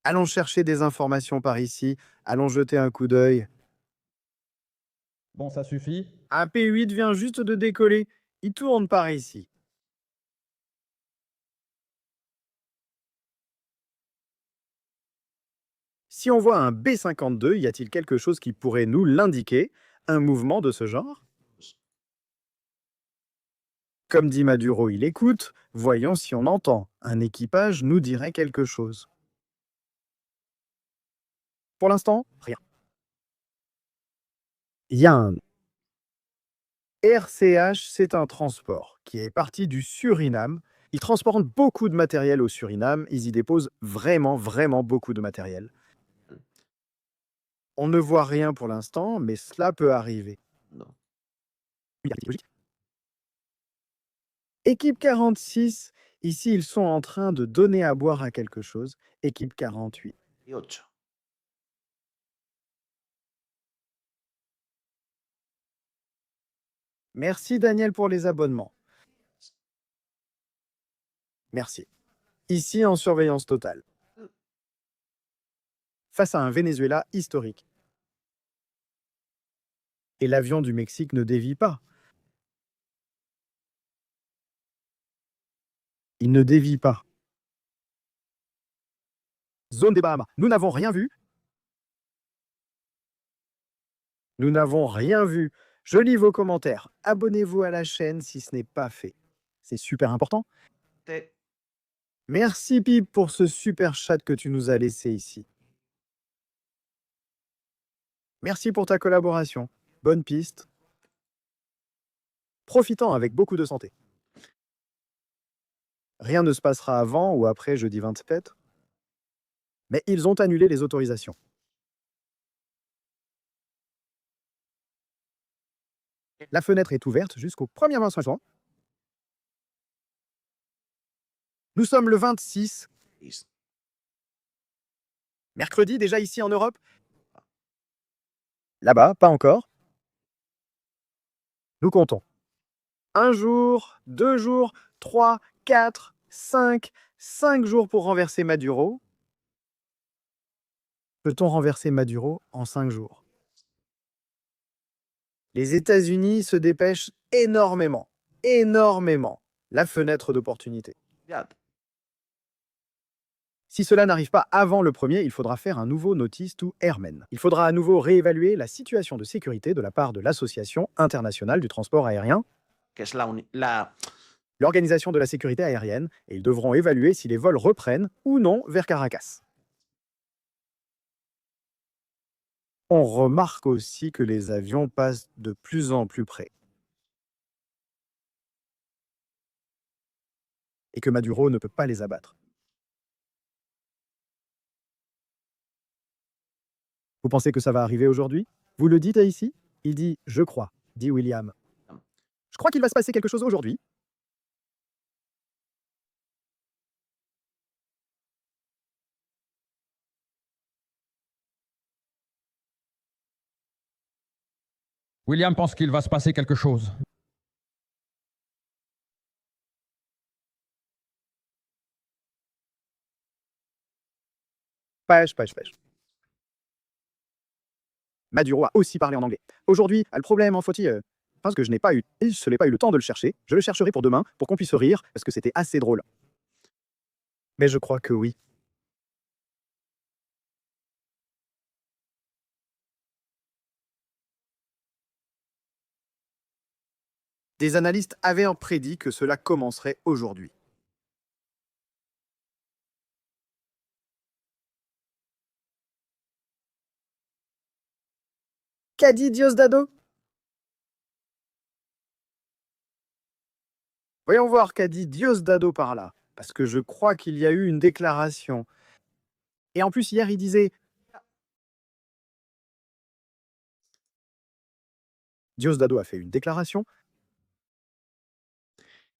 Allons chercher des informations par ici, allons jeter un coup d'œil. Bon, ça suffit. Un P8 vient juste de décoller, il tourne par ici. Si on voit un B-52, y a-t-il quelque chose qui pourrait nous l'indiquer? Un mouvement de ce genre? Comme dit Maduro, il écoute. Voyons si on entend. Un équipage nous dirait quelque chose. Pour l'instant, rien. Il y a un RCH, c'est un transport qui est parti du Suriname. Ils transportent beaucoup de matériel au Suriname. Ils y déposent vraiment, vraiment beaucoup de matériel. On ne voit rien pour l'instant, mais cela peut arriver. Non. Équipe 46, ici ils sont en train de donner à boire à quelque chose. Équipe 48. Et 8. Merci Daniel pour les abonnements. Merci. Ici en surveillance totale. Face à un Venezuela historique. Et l'avion du Mexique ne dévie pas. Il ne dévie pas. « Zone des Bahamas. Nous n'avons rien vu. Nous n'avons rien vu. Je lis vos commentaires. Abonnez-vous à la chaîne si ce n'est pas fait. C'est super important. Merci Pip pour ce super chat que tu nous as laissé ici. Merci pour ta collaboration. Bonne piste. Profitant avec beaucoup de santé. Rien ne se passera avant ou après jeudi 27, mais ils ont annulé les autorisations. La fenêtre est ouverte jusqu'au 1er 25 juin. Nous sommes le 26. Mercredi, déjà ici en Europe? Là-bas, pas encore. Nous comptons. 1 jour, 2 jours, 3, 4, 5 jours pour renverser Maduro. Peut-on renverser Maduro en 5 jours? Les États-Unis se dépêchent énormément. Énormément. La fenêtre d'opportunité. Si cela n'arrive pas avant le 1er, il faudra faire un nouveau Notice to Airmen. Il faudra à nouveau réévaluer la situation de sécurité de la part de l'Association internationale du transport aérien, l'Organisation de la sécurité aérienne, et ils devront évaluer si les vols reprennent ou non vers Caracas. On remarque aussi que les avions passent de plus en plus près. Et que Maduro ne peut pas les abattre. Vous pensez que ça va arriver aujourd'hui? Vous le dites ici? Il dit « Je crois », dit William. Je crois qu'il va se passer quelque chose aujourd'hui. William pense qu'il va se passer quelque chose. Pêche. Maduro a aussi parlé en anglais. Aujourd'hui, le problème en fautille, parce que je n'ai pas eu le temps de le chercher. Je le chercherai pour demain, pour qu'on puisse rire, parce que c'était assez drôle. Mais je crois que oui. Des analystes avaient prédit que cela commencerait aujourd'hui. Qu'a dit Diosdado? Voyons voir qu'a dit Diosdado par là, parce que je crois qu'il y a eu une déclaration. Et en plus, hier, il disait... Diosdado a fait une déclaration.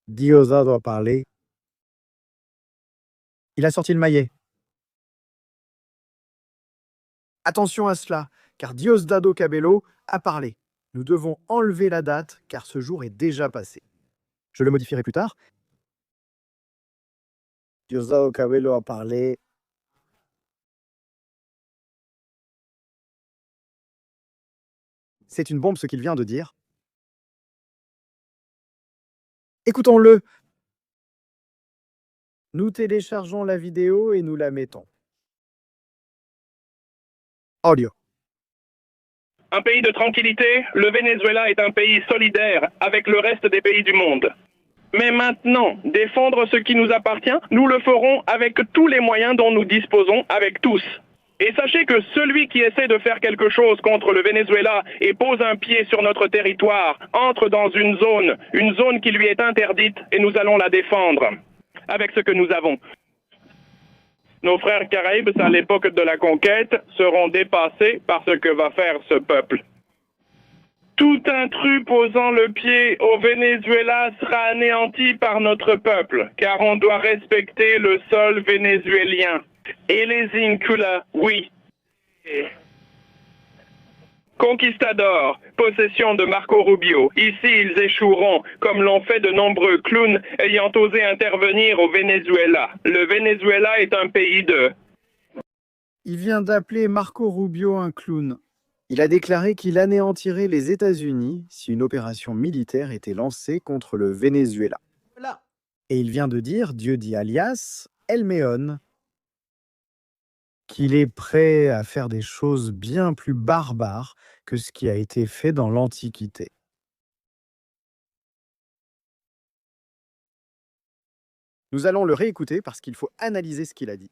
Diosdado a parlé. Il a sorti le maillet. Attention à cela, car Diosdado Cabello a parlé. Nous devons enlever la date, car ce jour est déjà passé. Je le modifierai plus tard. Diosdado Cabello a parlé. C'est une bombe ce qu'il vient de dire. Écoutons-le. Nous téléchargeons la vidéo et nous la mettons. Audio. Un pays de tranquillité, le Venezuela est un pays solidaire avec le reste des pays du monde. Mais maintenant, défendre ce qui nous appartient, nous le ferons avec tous les moyens dont nous disposons, avec tous. Et sachez que celui qui essaie de faire quelque chose contre le Venezuela et pose un pied sur notre territoire, entre dans une zone qui lui est interdite, et nous allons la défendre avec ce que nous avons. Nos frères Caraïbes, à l'époque de la conquête, seront dépassés par ce que va faire ce peuple. Tout intrus posant le pied au Venezuela sera anéanti par notre peuple, car on doit respecter le sol vénézuélien. Et les Incula, oui. Conquistadors, possession de Marco Rubio. Ici, ils échoueront, comme l'ont fait de nombreux clowns ayant osé intervenir au Venezuela. Le Venezuela est un pays de... Il vient d'appeler Marco Rubio un clown. Il a déclaré qu'il anéantirait les États-Unis si une opération militaire était lancée contre le Venezuela. Et il vient de dire, Dieu dit alias, El Meon. qu'il est prêt à faire des choses bien plus barbares que ce qui a été fait dans l'Antiquité. Nous allons le réécouter parce qu'il faut analyser ce qu'il a dit.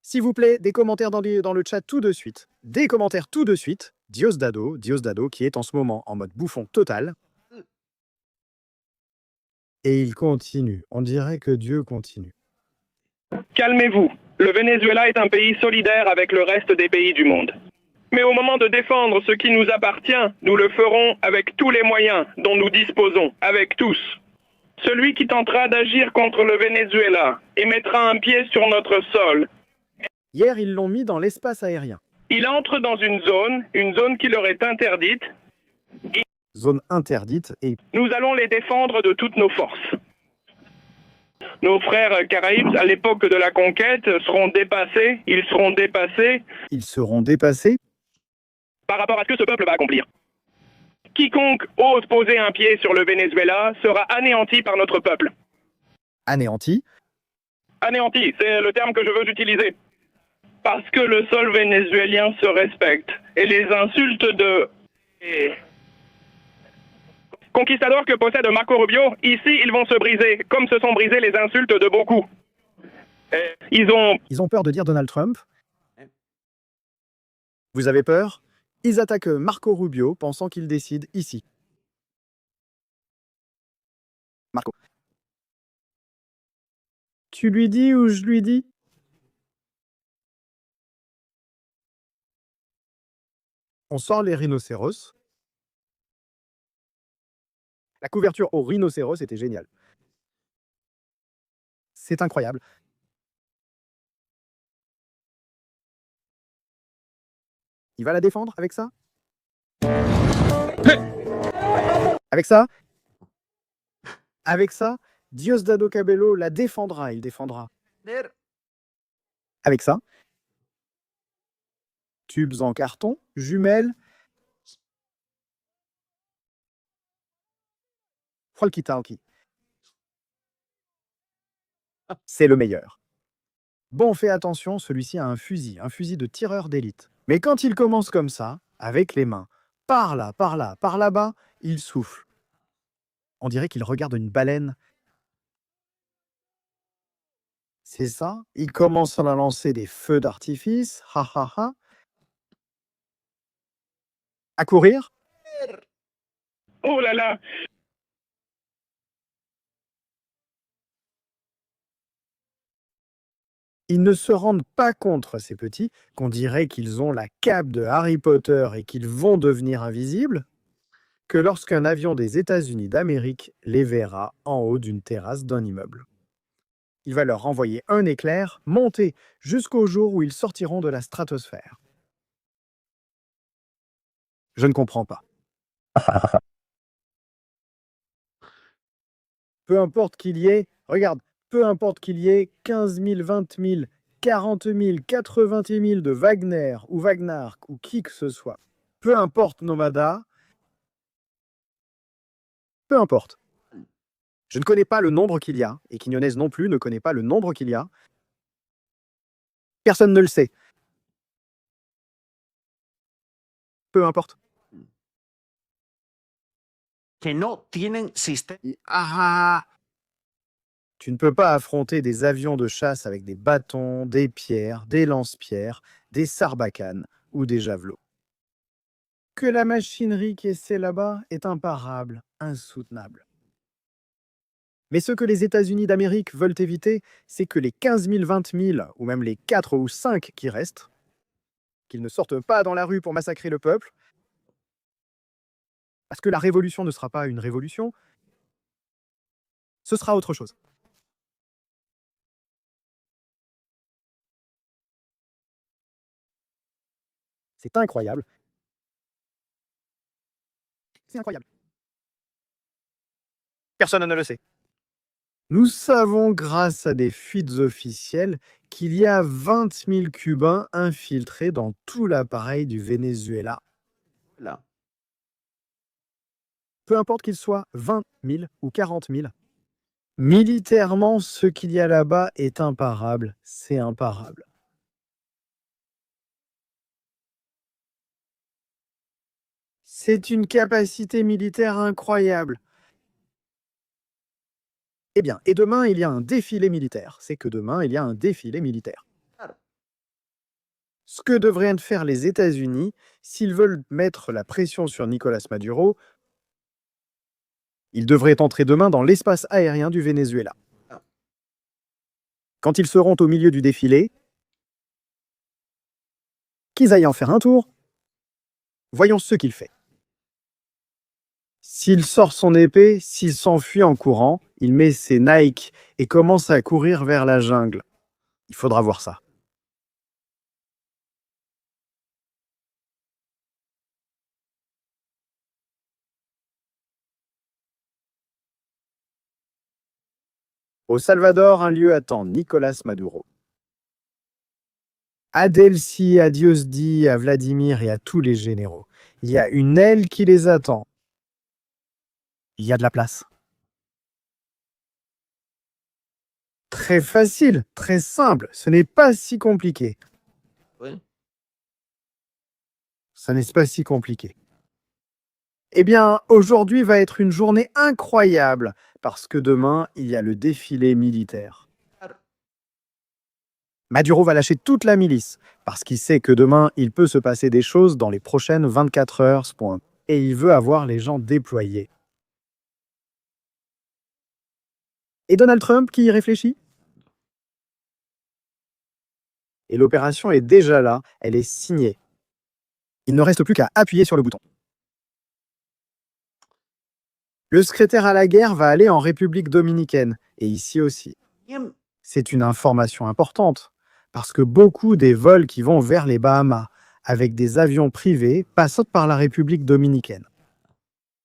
S'il vous plaît, des commentaires dans le chat tout de suite. Des commentaires tout de suite. Diosdado qui est en ce moment en mode bouffon total. Et il continue. On dirait que Dieu continue. Calmez-vous. Le Venezuela est un pays solidaire avec le reste des pays du monde. Mais au moment de défendre ce qui nous appartient, nous le ferons avec tous les moyens dont nous disposons, avec tous. Celui qui tentera d'agir contre le Venezuela et mettra un pied sur notre sol. Hier, ils l'ont mis dans l'espace aérien. Il entre dans une zone qui leur est interdite. Zone interdite et... Nous allons les défendre de toutes nos forces. Nos frères Caraïbes, à l'époque de la conquête, seront dépassés. Ils seront dépassés. Ils seront dépassés par rapport à ce que ce peuple va accomplir. Quiconque ose poser un pied sur le Venezuela sera anéanti par notre peuple. Anéanti? Anéanti, c'est le terme que je veux utiliser. Parce que le sol vénézuélien se respecte. Et les insultes de... conquistadors que possède Marco Rubio, ici, ils vont se briser, comme se sont brisées les insultes de beaucoup. Ils ont peur de dire Donald Trump. Vous avez peur? Ils attaquent Marco Rubio, pensant qu'il décide ici. Marco. Tu lui dis ou je lui dis? On sort les rhinocéros. La couverture au rhinocéros était géniale. C'est incroyable. Il va la défendre avec ça? Avec ça? Avec ça, Diosdado Cabello la défendra, il défendra. Avec ça? Tubes en carton, jumelles. Walkie-talkie. C'est le meilleur. Bon, fais attention, celui-ci a un fusil de tireur d'élite. Mais quand il commence comme ça, avec les mains, par là, par là, par là-bas, il souffle. On dirait qu'il regarde une baleine. C'est ça, il commence à lancer des feux d'artifice, ha ha ha. À courir. Oh là là! Ils ne se rendent pas compte, ces petits, qu'on dirait qu'ils ont la cape de Harry Potter et qu'ils vont devenir invisibles, que lorsqu'un avion des États-Unis d'Amérique les verra en haut d'une terrasse d'un immeuble. Il va leur envoyer un éclair monté jusqu'au jour où ils sortiront de la stratosphère. Je ne comprends pas. Peu importe qu'il y ait, regarde, peu importe qu'il y ait 15 000, 20 000, 40 000, 80 000 de Wagner ou Wagner ou qui que ce soit, peu importe Nomada, peu importe. Je ne connais pas le nombre qu'il y a, et Quiñones non plus ne connaît pas le nombre qu'il y a. Personne ne le sait. Peu importe. Que no tienen sistema. Tu ne peux pas affronter des avions de chasse avec des bâtons, des pierres, des lance-pierres, des sarbacanes ou des javelots. Que la machinerie qui est là-bas est imparable, insoutenable. Mais ce que les États-Unis d'Amérique veulent éviter, c'est que les 15 000, 20 000, ou même les 4 ou 5 qui restent, qu'ils ne sortent pas dans la rue pour massacrer le peuple, parce que la révolution ne sera pas une révolution, ce sera autre chose. C'est incroyable. C'est incroyable. Personne ne le sait. Nous savons, grâce à des fuites officielles, qu'il y a 20 000 Cubains infiltrés dans tout l'appareil du Venezuela. Là. Peu importe qu'ils soient 20 000 ou 40 000, Militairement, ce qu'il y a là-bas est imparable. C'est imparable. C'est une capacité militaire incroyable. Eh bien, et demain, il y a un défilé militaire. C'est que demain, il y a un défilé militaire. Ce que devraient faire les États-Unis, s'ils veulent mettre la pression sur Nicolás Maduro, ils devraient entrer demain dans l'espace aérien du Venezuela. Quand ils seront au milieu du défilé, qu'ils aillent en faire un tour. Voyons ce qu'il fait. S'il sort son épée, s'il s'enfuit en courant, il met ses Nike et commence à courir vers la jungle. Il faudra voir ça. Au Salvador, un lieu attend Nicolás Maduro. À Delcy, à Diosdi, à Vladimir et à tous les généraux. Il y a une aile qui les attend. Il y a de la place. Très facile, très simple, ce n'est pas si compliqué. Oui. Ça n'est pas si compliqué. Eh bien, aujourd'hui va être une journée incroyable, parce que demain, il y a le défilé militaire. Maduro va lâcher toute la milice, parce qu'il sait que demain, il peut se passer des choses dans les prochaines 24 heures, et il veut avoir les gens déployés. Et Donald Trump qui y réfléchit? Et l'opération est déjà là, elle est signée. Il ne reste plus qu'à appuyer sur le bouton. Le secrétaire à la guerre va aller en République dominicaine, et ici aussi. C'est une information importante, parce que beaucoup des vols qui vont vers les Bahamas, avec des avions privés, passent par la République dominicaine.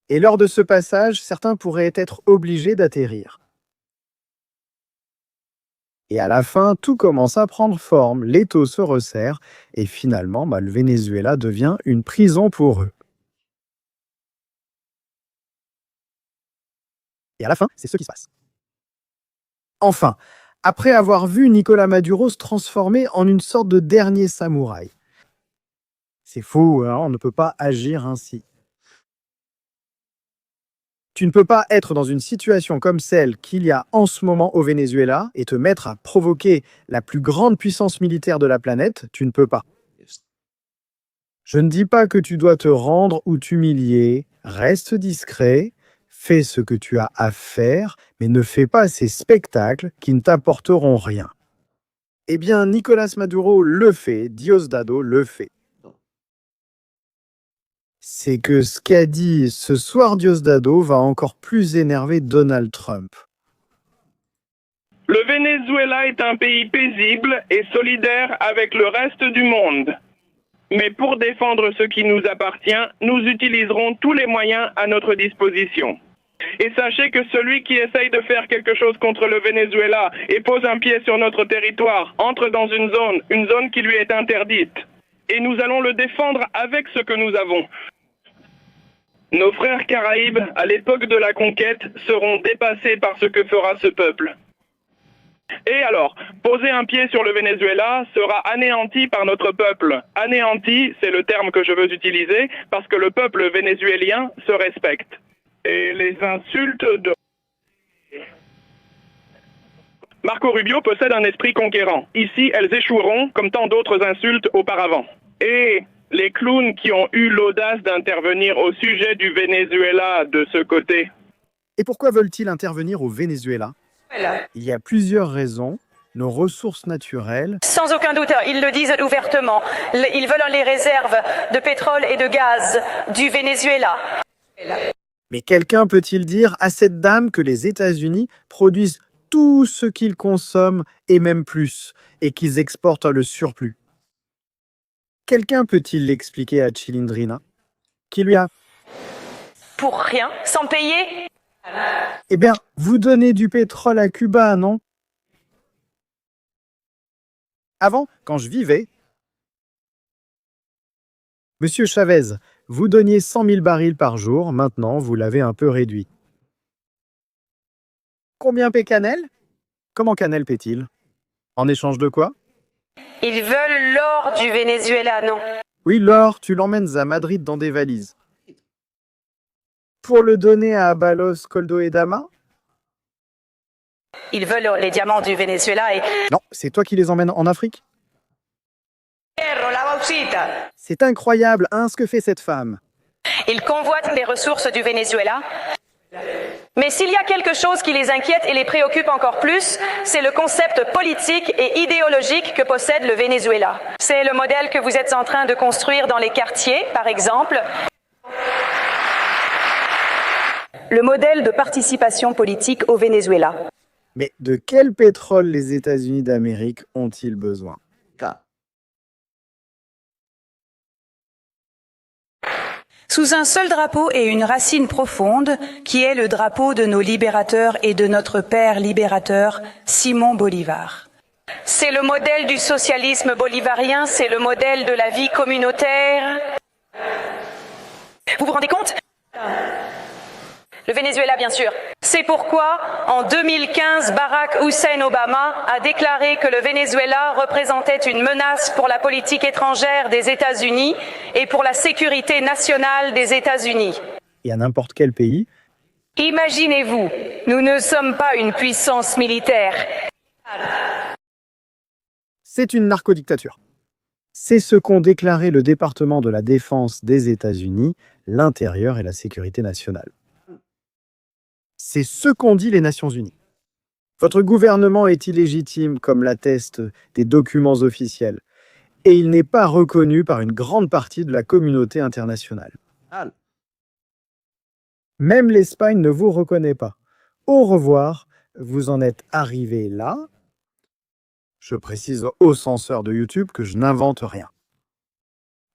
Et lors de ce passage, certains pourraient être obligés d'atterrir. Et à la fin, tout commence à prendre forme, l'étau se resserre, et finalement, le Venezuela devient une prison pour eux. Et à la fin, c'est ce qui se passe. Enfin, après avoir vu Nicolás Maduro se transformer en une sorte de dernier samouraï. C'est faux, hein, on ne peut pas agir ainsi. Tu ne peux pas être dans une situation comme celle qu'il y a en ce moment au Venezuela et te mettre à provoquer la plus grande puissance militaire de la planète, tu ne peux pas. Je ne dis pas que tu dois te rendre ou t'humilier, reste discret, fais ce que tu as à faire, mais ne fais pas ces spectacles qui ne t'apporteront rien. Eh bien, Nicolás Maduro le fait, Diosdado le fait. C'est que ce qu'a dit ce soir Diosdado va encore plus énerver Donald Trump. Le Venezuela est un pays paisible et solidaire avec le reste du monde. Mais pour défendre ce qui nous appartient, nous utiliserons tous les moyens à notre disposition. Et sachez que celui qui essaye de faire quelque chose contre le Venezuela et pose un pied sur notre territoire entre dans une zone qui lui est interdite. Et nous allons le défendre avec ce que nous avons. Nos frères Caraïbes, à l'époque de la conquête, seront dépassés par ce que fera ce peuple. Et alors, poser un pied sur le Venezuela sera anéanti par notre peuple. Anéanti, c'est le terme que je veux utiliser, parce que le peuple vénézuélien se respecte. Et les insultes de... Marco Rubio possède un esprit conquérant. Ici, elles échoueront comme tant d'autres insultes auparavant. Et les clowns qui ont eu l'audace d'intervenir au sujet du Venezuela de ce côté. Et pourquoi veulent-ils intervenir au Venezuela? Il y a plusieurs raisons. Nos ressources naturelles. Sans aucun doute, ils le disent ouvertement. Ils veulent les réserves de pétrole et de gaz du Venezuela. Mais quelqu'un peut-il dire à cette dame que les États-Unis produisent tout ce qu'ils consomment et même plus, et qu'ils exportent le surplus? Quelqu'un peut-il l'expliquer à Chilindrina? Qui lui a... Pour rien, sans payer? Eh bien, vous donnez du pétrole à Cuba, non? Avant, quand je vivais, Monsieur Chavez, vous donniez 100 000 barils par jour, maintenant vous l'avez un peu réduit. Combien paie Canel? Comment Canel paie-t-il? En échange de quoi? Ils veulent l'or du Venezuela, non? Oui, l'or, tu l'emmènes à Madrid dans des valises. Pour le donner à Abalos, Koldo et Dama? Ils veulent les diamants du Venezuela et... Non, c'est toi qui les emmènes en Afrique? C'est incroyable, hein, ce que fait cette femme. Ils convoitent les ressources du Venezuela. Mais s'il y a quelque chose qui les inquiète et les préoccupe encore plus, c'est le concept politique et idéologique que possède le Venezuela. C'est le modèle que vous êtes en train de construire dans les quartiers, par exemple. Le modèle de participation politique au Venezuela. Mais de quel pétrole les États-Unis d'Amérique ont-ils besoin? Sous un seul drapeau et une racine profonde, qui est le drapeau de nos libérateurs et de notre père libérateur, Simon Bolivar. C'est le modèle du socialisme bolivarien, c'est le modèle de la vie communautaire. Vous vous rendez compte? Le Venezuela, bien sûr. C'est pourquoi, en 2015, Barack Hussein Obama a déclaré que le Venezuela représentait une menace pour la politique étrangère des États-Unis et pour la sécurité nationale des États-Unis. Et à n'importe quel pays? Imaginez-vous, nous ne sommes pas une puissance militaire. C'est une narcodictature. C'est ce qu'ont déclaré le département de la Défense des États-Unis, l'Intérieur et la Sécurité nationale. C'est ce qu'ont dit les Nations Unies. Votre gouvernement est illégitime, comme l'attestent des documents officiels, et il n'est pas reconnu par une grande partie de la communauté internationale. Même l'Espagne ne vous reconnaît pas. Au revoir, vous en êtes arrivé là. Je précise aux censeurs de YouTube que je n'invente rien.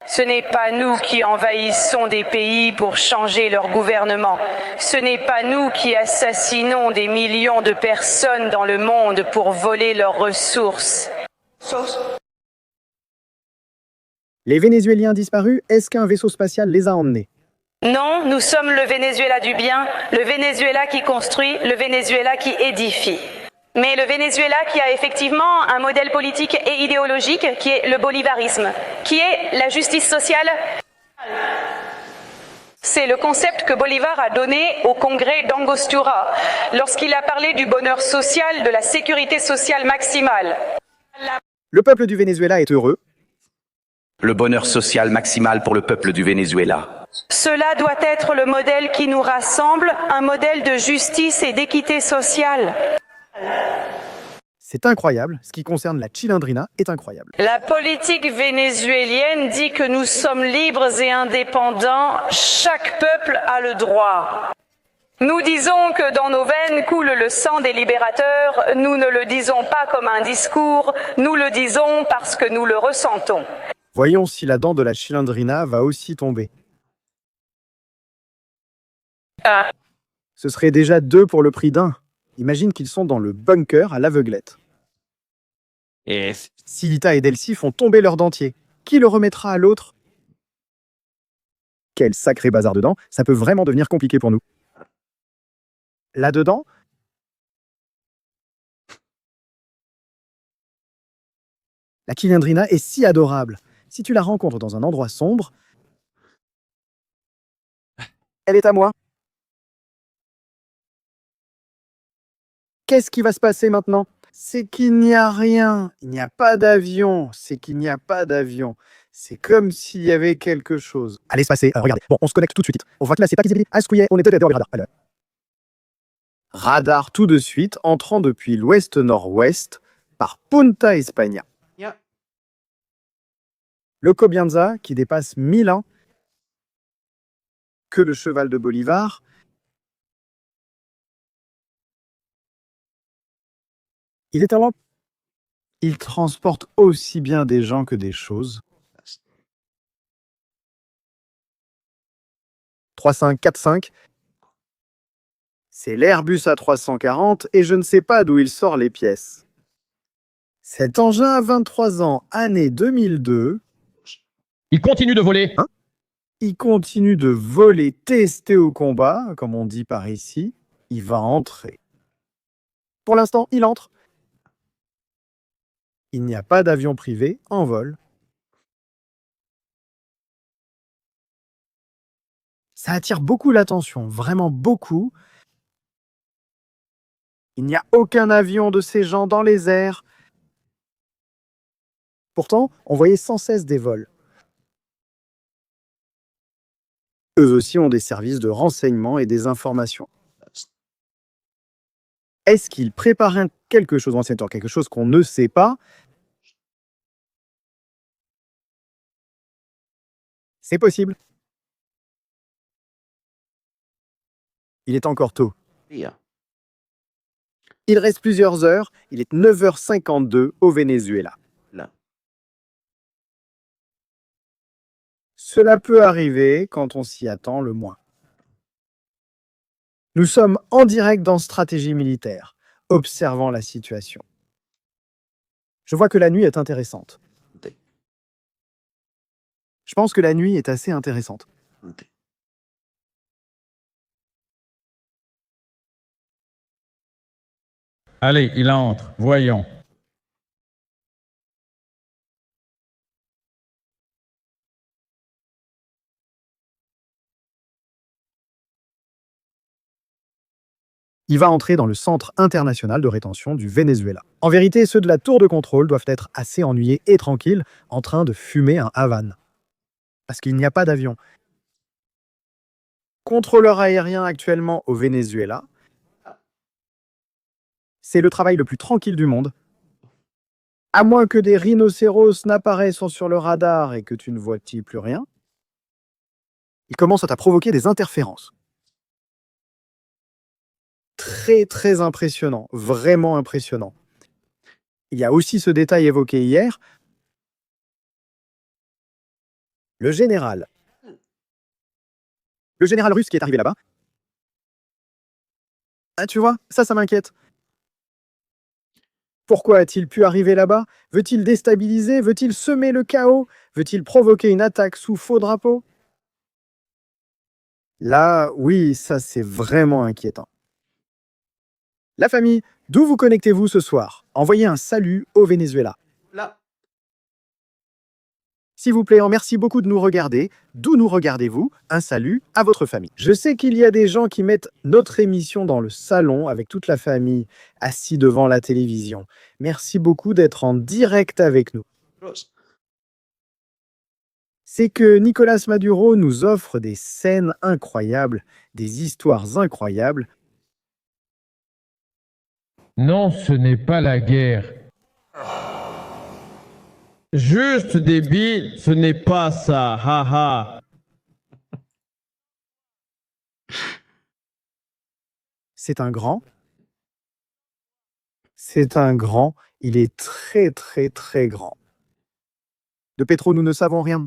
Ce n'est pas nous qui envahissons des pays pour changer leur gouvernement. Ce n'est pas nous qui assassinons des millions de personnes dans le monde pour voler leurs ressources. Les Vénézuéliens disparus, est-ce qu'un vaisseau spatial les a emmenés? Non, nous sommes le Venezuela du bien, le Venezuela qui construit, le Venezuela qui édifie. Mais le Venezuela qui a effectivement un modèle politique et idéologique qui est le bolivarisme, qui est la justice sociale. C'est le concept que Bolivar a donné au congrès d'Angostura lorsqu'il a parlé du bonheur social, de la sécurité sociale maximale. Le peuple du Venezuela est heureux. Le bonheur social maximal pour le peuple du Venezuela. Cela doit être le modèle qui nous rassemble, un modèle de justice et d'équité sociale. C'est incroyable, ce qui concerne la chilindrina est incroyable. La politique vénézuélienne dit que nous sommes libres et indépendants, chaque peuple a le droit. Nous disons que dans nos veines coule le sang des libérateurs, nous ne le disons pas comme un discours, nous le disons parce que nous le ressentons. Voyons si la dent de la chilindrina va aussi tomber. Ce serait déjà 2 pour le prix d'un. Imagine qu'ils sont dans le bunker à l'aveuglette. Et Silita et Delcy font tomber leur dentier. Qui le remettra à l'autre? Quel sacré bazar dedans, ça peut vraiment devenir compliqué pour nous. Là-dedans, la chilindrina est si adorable. Si tu la rencontres dans un endroit sombre, elle est à moi. Qu'est-ce qui va se passer maintenant? C'est qu'il n'y a rien. Il n'y a pas d'avion. C'est qu'il n'y a pas d'avion. C'est comme s'il y avait quelque chose. Allez, se passer. Regardez. Bon, on se connecte tout de suite. On va classer Pakizibri. Ascouillet. On est au radar. Alors. Radar tout de suite, entrant depuis l'ouest-nord-ouest par Punta España. Le Cobianza, qui dépasse 1000 ans que le cheval de Bolivar. Il est lent. Il transporte aussi bien des gens que des choses. 3545. C'est l'Airbus A340 et je ne sais pas d'où il sort les pièces. Cet engin a 23 ans, année 2002. Il continue de voler. Hein? Il continue de voler, tester au combat, comme on dit par ici. Il va entrer. Pour l'instant, il entre. Il n'y a pas d'avion privé en vol. Ça attire beaucoup l'attention, vraiment beaucoup. Il n'y a aucun avion de ces gens dans les airs. Pourtant, on voyait sans cesse des vols. Eux aussi ont des services de renseignement et des informations. Est-ce qu'ils préparent quelque chose, quelque chose qu'on ne sait pas? C'est possible. Il est encore tôt. Il reste plusieurs heures. Il est 9h52 au Venezuela. Cela peut arriver quand on s'y attend le moins. Nous sommes en direct dans Stratégie militaire, observant la situation. Je vois que la nuit est intéressante. Je pense que la nuit est assez intéressante. Allez, il entre. Voyons. Il va entrer dans le centre international de rétention du Venezuela. En vérité, ceux de la tour de contrôle doivent être assez ennuyés et tranquilles en train de fumer un Havane. Parce qu'il n'y a pas d'avion. Contrôleur aérien actuellement au Venezuela. C'est le travail le plus tranquille du monde. À moins que des rhinocéros n'apparaissent sur le radar et que tu ne vois plus rien, il commence à provoquer des interférences. Très impressionnant, vraiment impressionnant. Il y a aussi ce détail évoqué hier. Le général russe qui est arrivé là-bas. Ah, tu vois, ça m'inquiète. Pourquoi a-t-il pu arriver là-bas? Veut-il déstabiliser? Veut-il semer le chaos? Veut-il provoquer une attaque sous faux drapeau? Là, oui, ça c'est vraiment inquiétant. La famille, d'où vous connectez-vous ce soir? Envoyez un salut au Venezuela. Là. S'il vous plaît, merci beaucoup de nous regarder. D'où nous regardez-vous? Un salut à votre famille. Je sais qu'il y a des gens qui mettent notre émission dans le salon avec toute la famille assis devant la télévision. Merci beaucoup d'être en direct avec nous. C'est que Nicolas Maduro nous offre des scènes incroyables, des histoires incroyables. Non, ce n'est pas la guerre. Juste débile, ce n'est pas ça, haha. C'est un grand. C'est un grand. Il est très grand. De Petro, nous ne savons rien.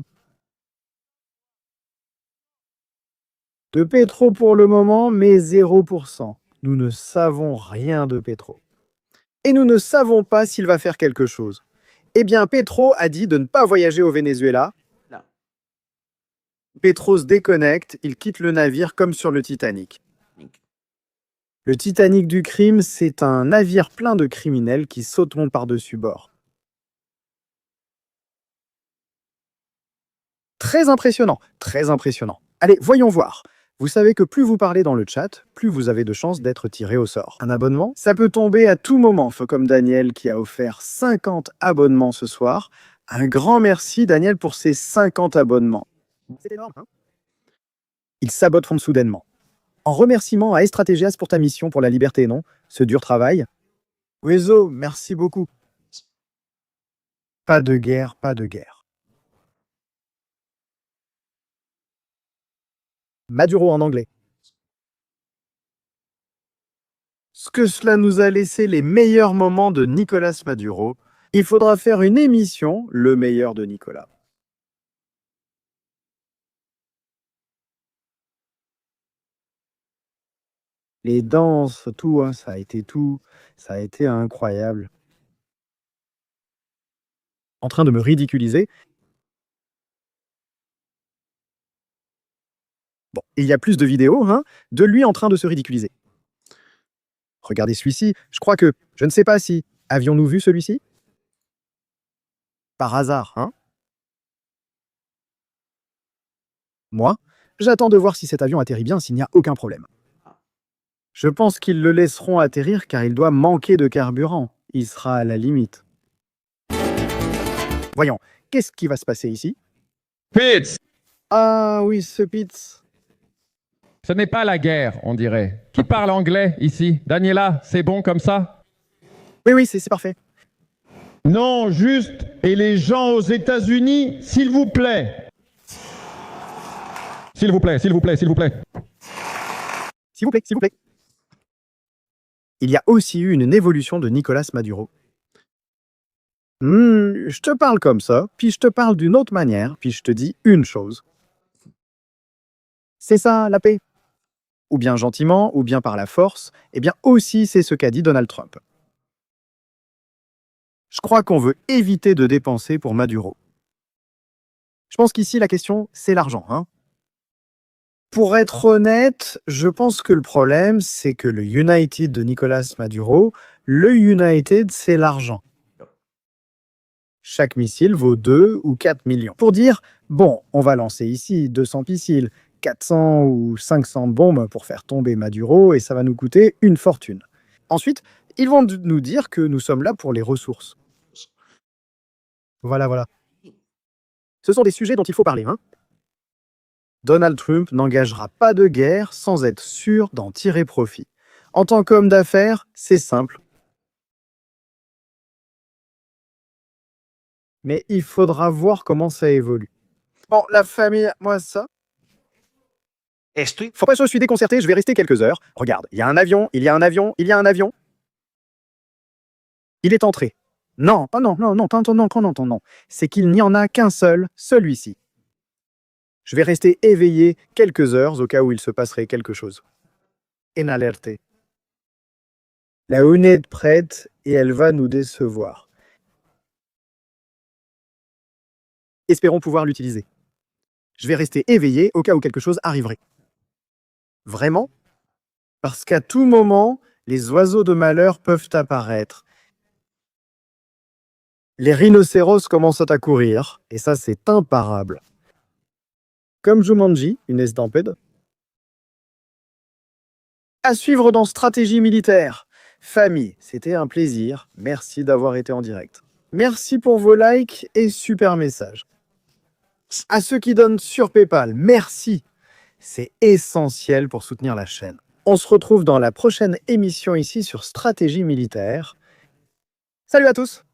De Petro pour le moment, mais 0%. Nous ne savons rien de Petro. Et nous ne savons pas s'il va faire quelque chose. Eh bien, Petro a dit de ne pas voyager au Venezuela. Là. Petro se déconnecte, il quitte le navire comme sur le Titanic. Le Titanic du crime, c'est un navire plein de criminels qui sauteront par-dessus bord. Très impressionnant, très impressionnant. Allez, voyons voir. Vous savez que plus vous parlez dans le chat, plus vous avez de chances d'être tiré au sort. Un abonnement, ça peut tomber à tout moment, comme Daniel qui a offert 50 abonnements ce soir. Un grand merci Daniel pour ces 50 abonnements. C'est énorme, hein? Il sabote soudainement. En remerciement à Estratégias pour ta mission pour la liberté, non? Ce dur travail. Wezo, merci beaucoup. Pas de guerre, pas de guerre. Maduro en anglais. Ce que cela nous a laissé les meilleurs moments de Nicolas Maduro. Il faudra faire une émission, le meilleur de Nicolas. Les danses, tout, hein, ça a été incroyable. En train de me ridiculiser. Bon, il y a plus de vidéos, hein, de lui en train de se ridiculiser. regardez celui-ci. Je crois que, je ne sais pas si, avions-nous vu celui-ci? Par hasard, hein? Moi, j'attends de voir si cet avion atterrit bien, s'il n'y a aucun problème. Je pense qu'ils le laisseront atterrir car il doit manquer de carburant. Il sera à la limite. Voyons, qu'est-ce qui va se passer ici? Pitts! Ah oui, ce Pitts. Ce n'est pas la guerre, on dirait. Qui parle anglais ici? Daniela, c'est bon comme ça? Oui, c'est parfait. Non, juste. Et les gens aux États-Unis, s'il vous plaît. S'il vous plaît, s'il vous plaît, s'il vous plaît. S'il vous plaît, s'il vous plaît. Il y a aussi eu une évolution de Nicolas Maduro. Je te parle comme ça, puis je te parle d'une autre manière, puis je te dis une chose. C'est ça, la paix. Ou bien gentiment, ou bien par la force, eh bien aussi c'est ce qu'a dit Donald Trump. Je crois qu'on veut éviter de dépenser pour Maduro. Je pense qu'ici la question, c'est l'argent, hein. Pour être honnête, je pense que le problème, c'est que le United de Nicolas Maduro, le United, c'est l'argent. Chaque missile vaut 2 ou 4 millions. Pour dire, bon, on va lancer ici 200 missiles, 400 ou 500 bombes pour faire tomber Maduro et ça va nous coûter une fortune. Ensuite, ils vont nous dire que nous sommes là pour les ressources. Voilà. Ce sont des sujets dont il faut parler, hein. Donald Trump n'engagera pas de guerre sans être sûr d'en tirer profit. En tant qu'homme d'affaires, c'est simple. Mais il faudra voir comment ça évolue. Bon, la famille, moi ça... Faut pas que je suis déconcerté, je vais rester quelques heures. Regarde, il y a un avion, il y a un avion, il y a un avion. Il est entré. Non. C'est qu'il n'y en a qu'un seul, celui-ci. Je vais rester éveillé quelques heures au cas où il se passerait quelque chose. En alerte. La une est prête et elle va nous décevoir. Espérons pouvoir l'utiliser. Je vais rester éveillé au cas où quelque chose arriverait. Vraiment? Parce qu'à tout moment, les oiseaux de malheur peuvent apparaître. Les rhinocéros commencent à courir, et ça c'est imparable. Comme Jumanji, une estampede. À suivre dans Stratégie militaire. Famille, c'était un plaisir. Merci d'avoir été en direct. Merci pour vos likes et super messages. À ceux qui donnent sur PayPal, merci. C'est essentiel pour soutenir la chaîne. On se retrouve dans la prochaine émission ici sur Stratégie militaire. Salut à tous!